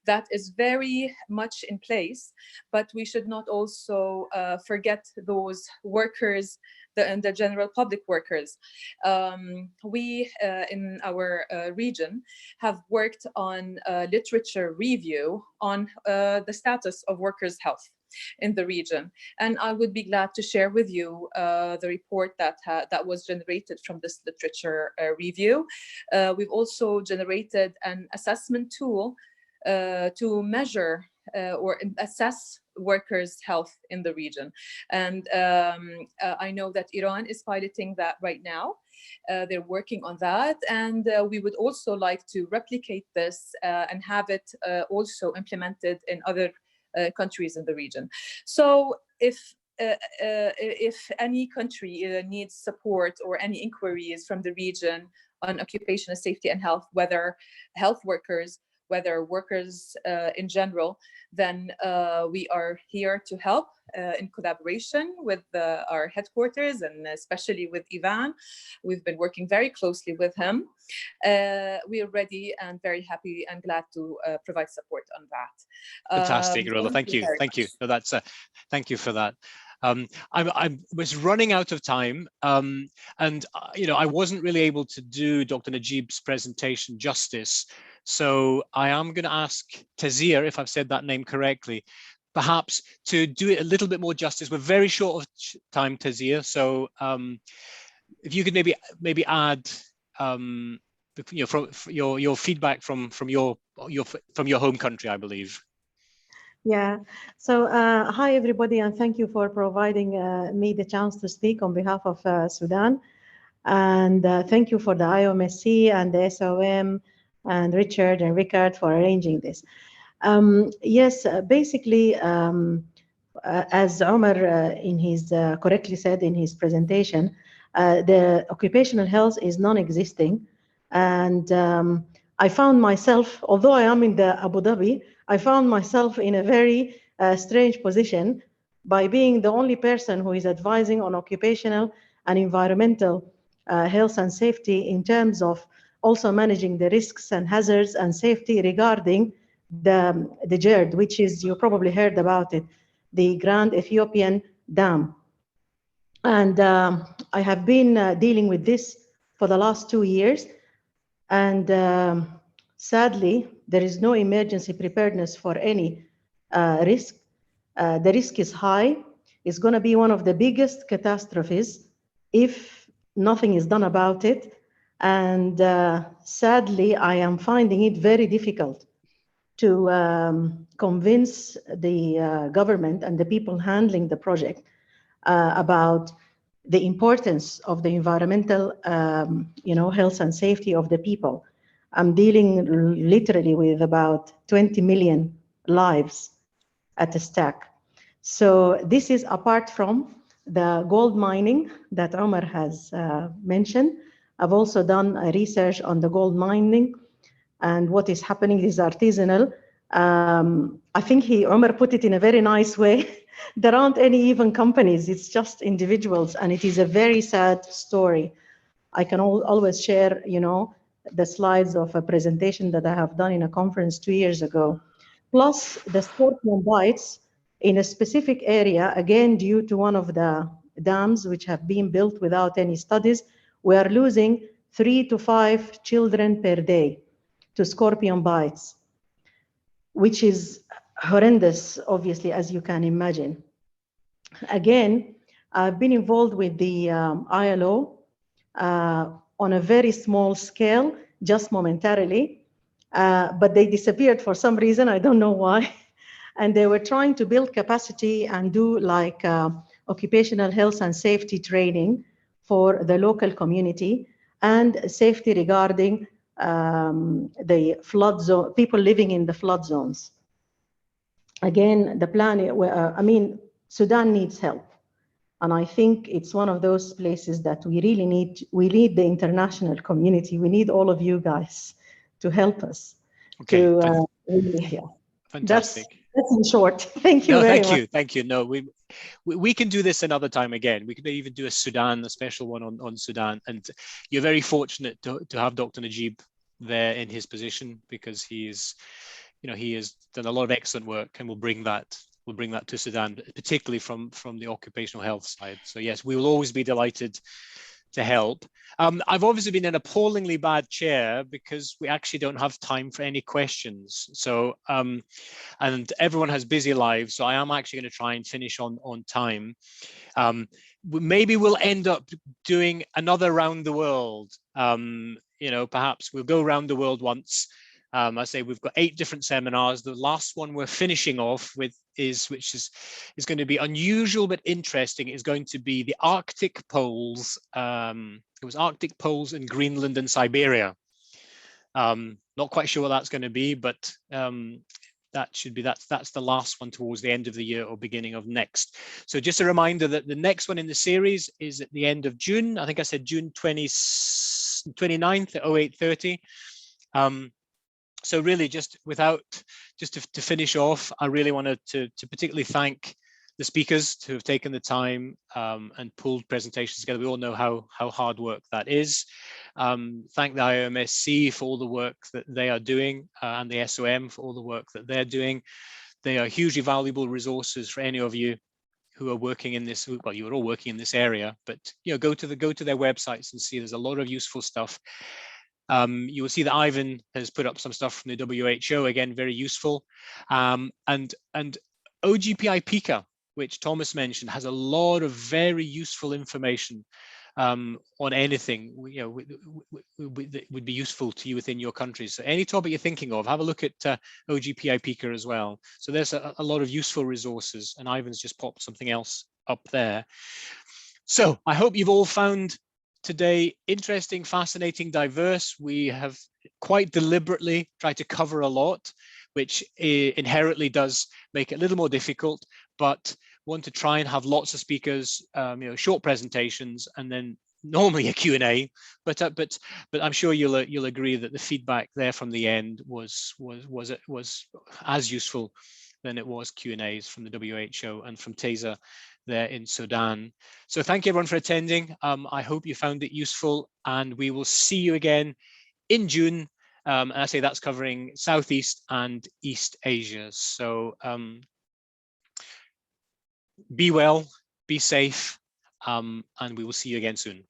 That is very much in place, but we should not also forget those workers and the general public workers. We in our region have worked on literature review on the status of workers' health in the region, and I would be glad to share with you the report that was generated from this literature review. We've also generated an assessment tool to measure or assess workers' health in the region. And I know that Iran is piloting that right now. They're working on that, and we would also like to replicate this and have it also implemented in other countries in the region. So if any country needs support or any inquiries from the region on occupational safety and health, whether health workers, whether workers in general, then we are here to help in collaboration with our headquarters, and especially with Ivan. We've been working very closely with him. We are ready and very happy and glad to provide support on that. Fantastic, Rilla. Thank you. Thank you. No, that's thank you for that. I was running out of time, and I wasn't really able to do Dr. Nagieb's presentation justice. So I am going to ask Tazir, if I've said that name correctly, perhaps to do it a little bit more justice. We're very short of time, Tazir. So if you could maybe add from your feedback from your home country, I believe. Yeah, so hi everybody, and thank you for providing me the chance to speak on behalf of Sudan. And thank you for the IOMSC and the SOM and Richard and Rikard for arranging this. Yes, basically, as Omar correctly said in his presentation, the occupational health is non-existing. And I found myself, although I am in the Abu Dhabi, I found myself in a very strange position by being the only person who is advising on occupational and environmental health and safety in terms of also managing the risks and hazards and safety regarding the GERD, which is, you probably heard about it, the Grand Ethiopian Dam. And I have been dealing with this for the last 2 years. And sadly, there is no emergency preparedness for any risk. The risk is high. It's going to be one of the biggest catastrophes if nothing is done about it. And sadly, I am finding it very difficult to convince the government and the people handling the project about the importance of the environmental, health and safety of the people. I'm dealing literally with about 20 million lives at the stake. So this is apart from the gold mining that Omar has mentioned. I've also done a research on the gold mining and what is happening is artisanal. I think Omar put it in a very nice way. There aren't any even companies, it's just individuals, and it is a very sad story. I can always share, the slides of a presentation that I have done in a conference 2 years ago. Plus the scorpion bites in a specific area, again, due to one of the dams which have been built without any studies, we are losing 3 to 5 children per day to scorpion bites, which is horrendous, obviously, as you can imagine. Again, I've been involved with the ILO on a very small scale, just momentarily, but they disappeared for some reason, I don't know why. And they were trying to build capacity and do like occupational health and safety training for the local community and safety regarding the flood zone, people living in the flood zones. again, the plan, I mean, Sudan needs help. And I think it's one of those places that we really need, the international community. We need all of you guys to help us. Okay. Yeah. Fantastic. That's in short. Thank you very much. Thank you. No, we can do this another time again. We could even do a special one on Sudan. And you're very fortunate to have Dr. Nagieb there in his position, because he has done a lot of excellent work, and we'll bring that to Sudan, particularly from the occupational health side. So yes, we will always be delighted to help. I've obviously been in an appallingly bad chair because we actually don't have time for any questions. So, and everyone has busy lives, so I am actually going to try and finish on time. Maybe we'll end up doing another round the world. Perhaps we'll go around the world once. I say we've got 8 different seminars. The last one we're finishing off with which is going to be unusual but interesting, is going to be the Arctic poles. It was Arctic poles in Greenland and Siberia. Not quite sure what that's going to be, but that's the last one towards the end of the year or beginning of next. So just a reminder that the next one in the series is at the end of June. I think I said June 29th at 08:30. So really, just to finish off, I really wanted to particularly thank the speakers who have taken the time and pulled presentations together. We all know how hard work that is. Thank the IOMSC for all the work that they are doing, and the SOM for all the work that they're doing. They are hugely valuable resources for any of you who are working in this. Well, you are all working in this area, but go to their websites and see there's a lot of useful stuff. You will see that Ivan has put up some stuff from the WHO, again, very useful. And OGPI PICA, which Thomas mentioned, has a lot of very useful information on anything that would be useful to you within your countries. So any topic you're thinking of, have a look at OGPI PICA as well. So there's a lot of useful resources, and Ivan's just popped something else up there. So I hope you've all found today interesting, fascinating, diverse. We have quite deliberately tried to cover a lot, which inherently does make it a little more difficult, but want to try and have lots of speakers, short presentations, and then normally a Q&A. But I'm sure you'll agree that the feedback there from the end was as useful than it was Q&As from the WHO and from TASER there in Sudan. So thank you everyone for attending. I hope you found it useful, and we will see you again in June. And I say that's covering Southeast and East Asia. So be well, be safe, and we will see you again soon.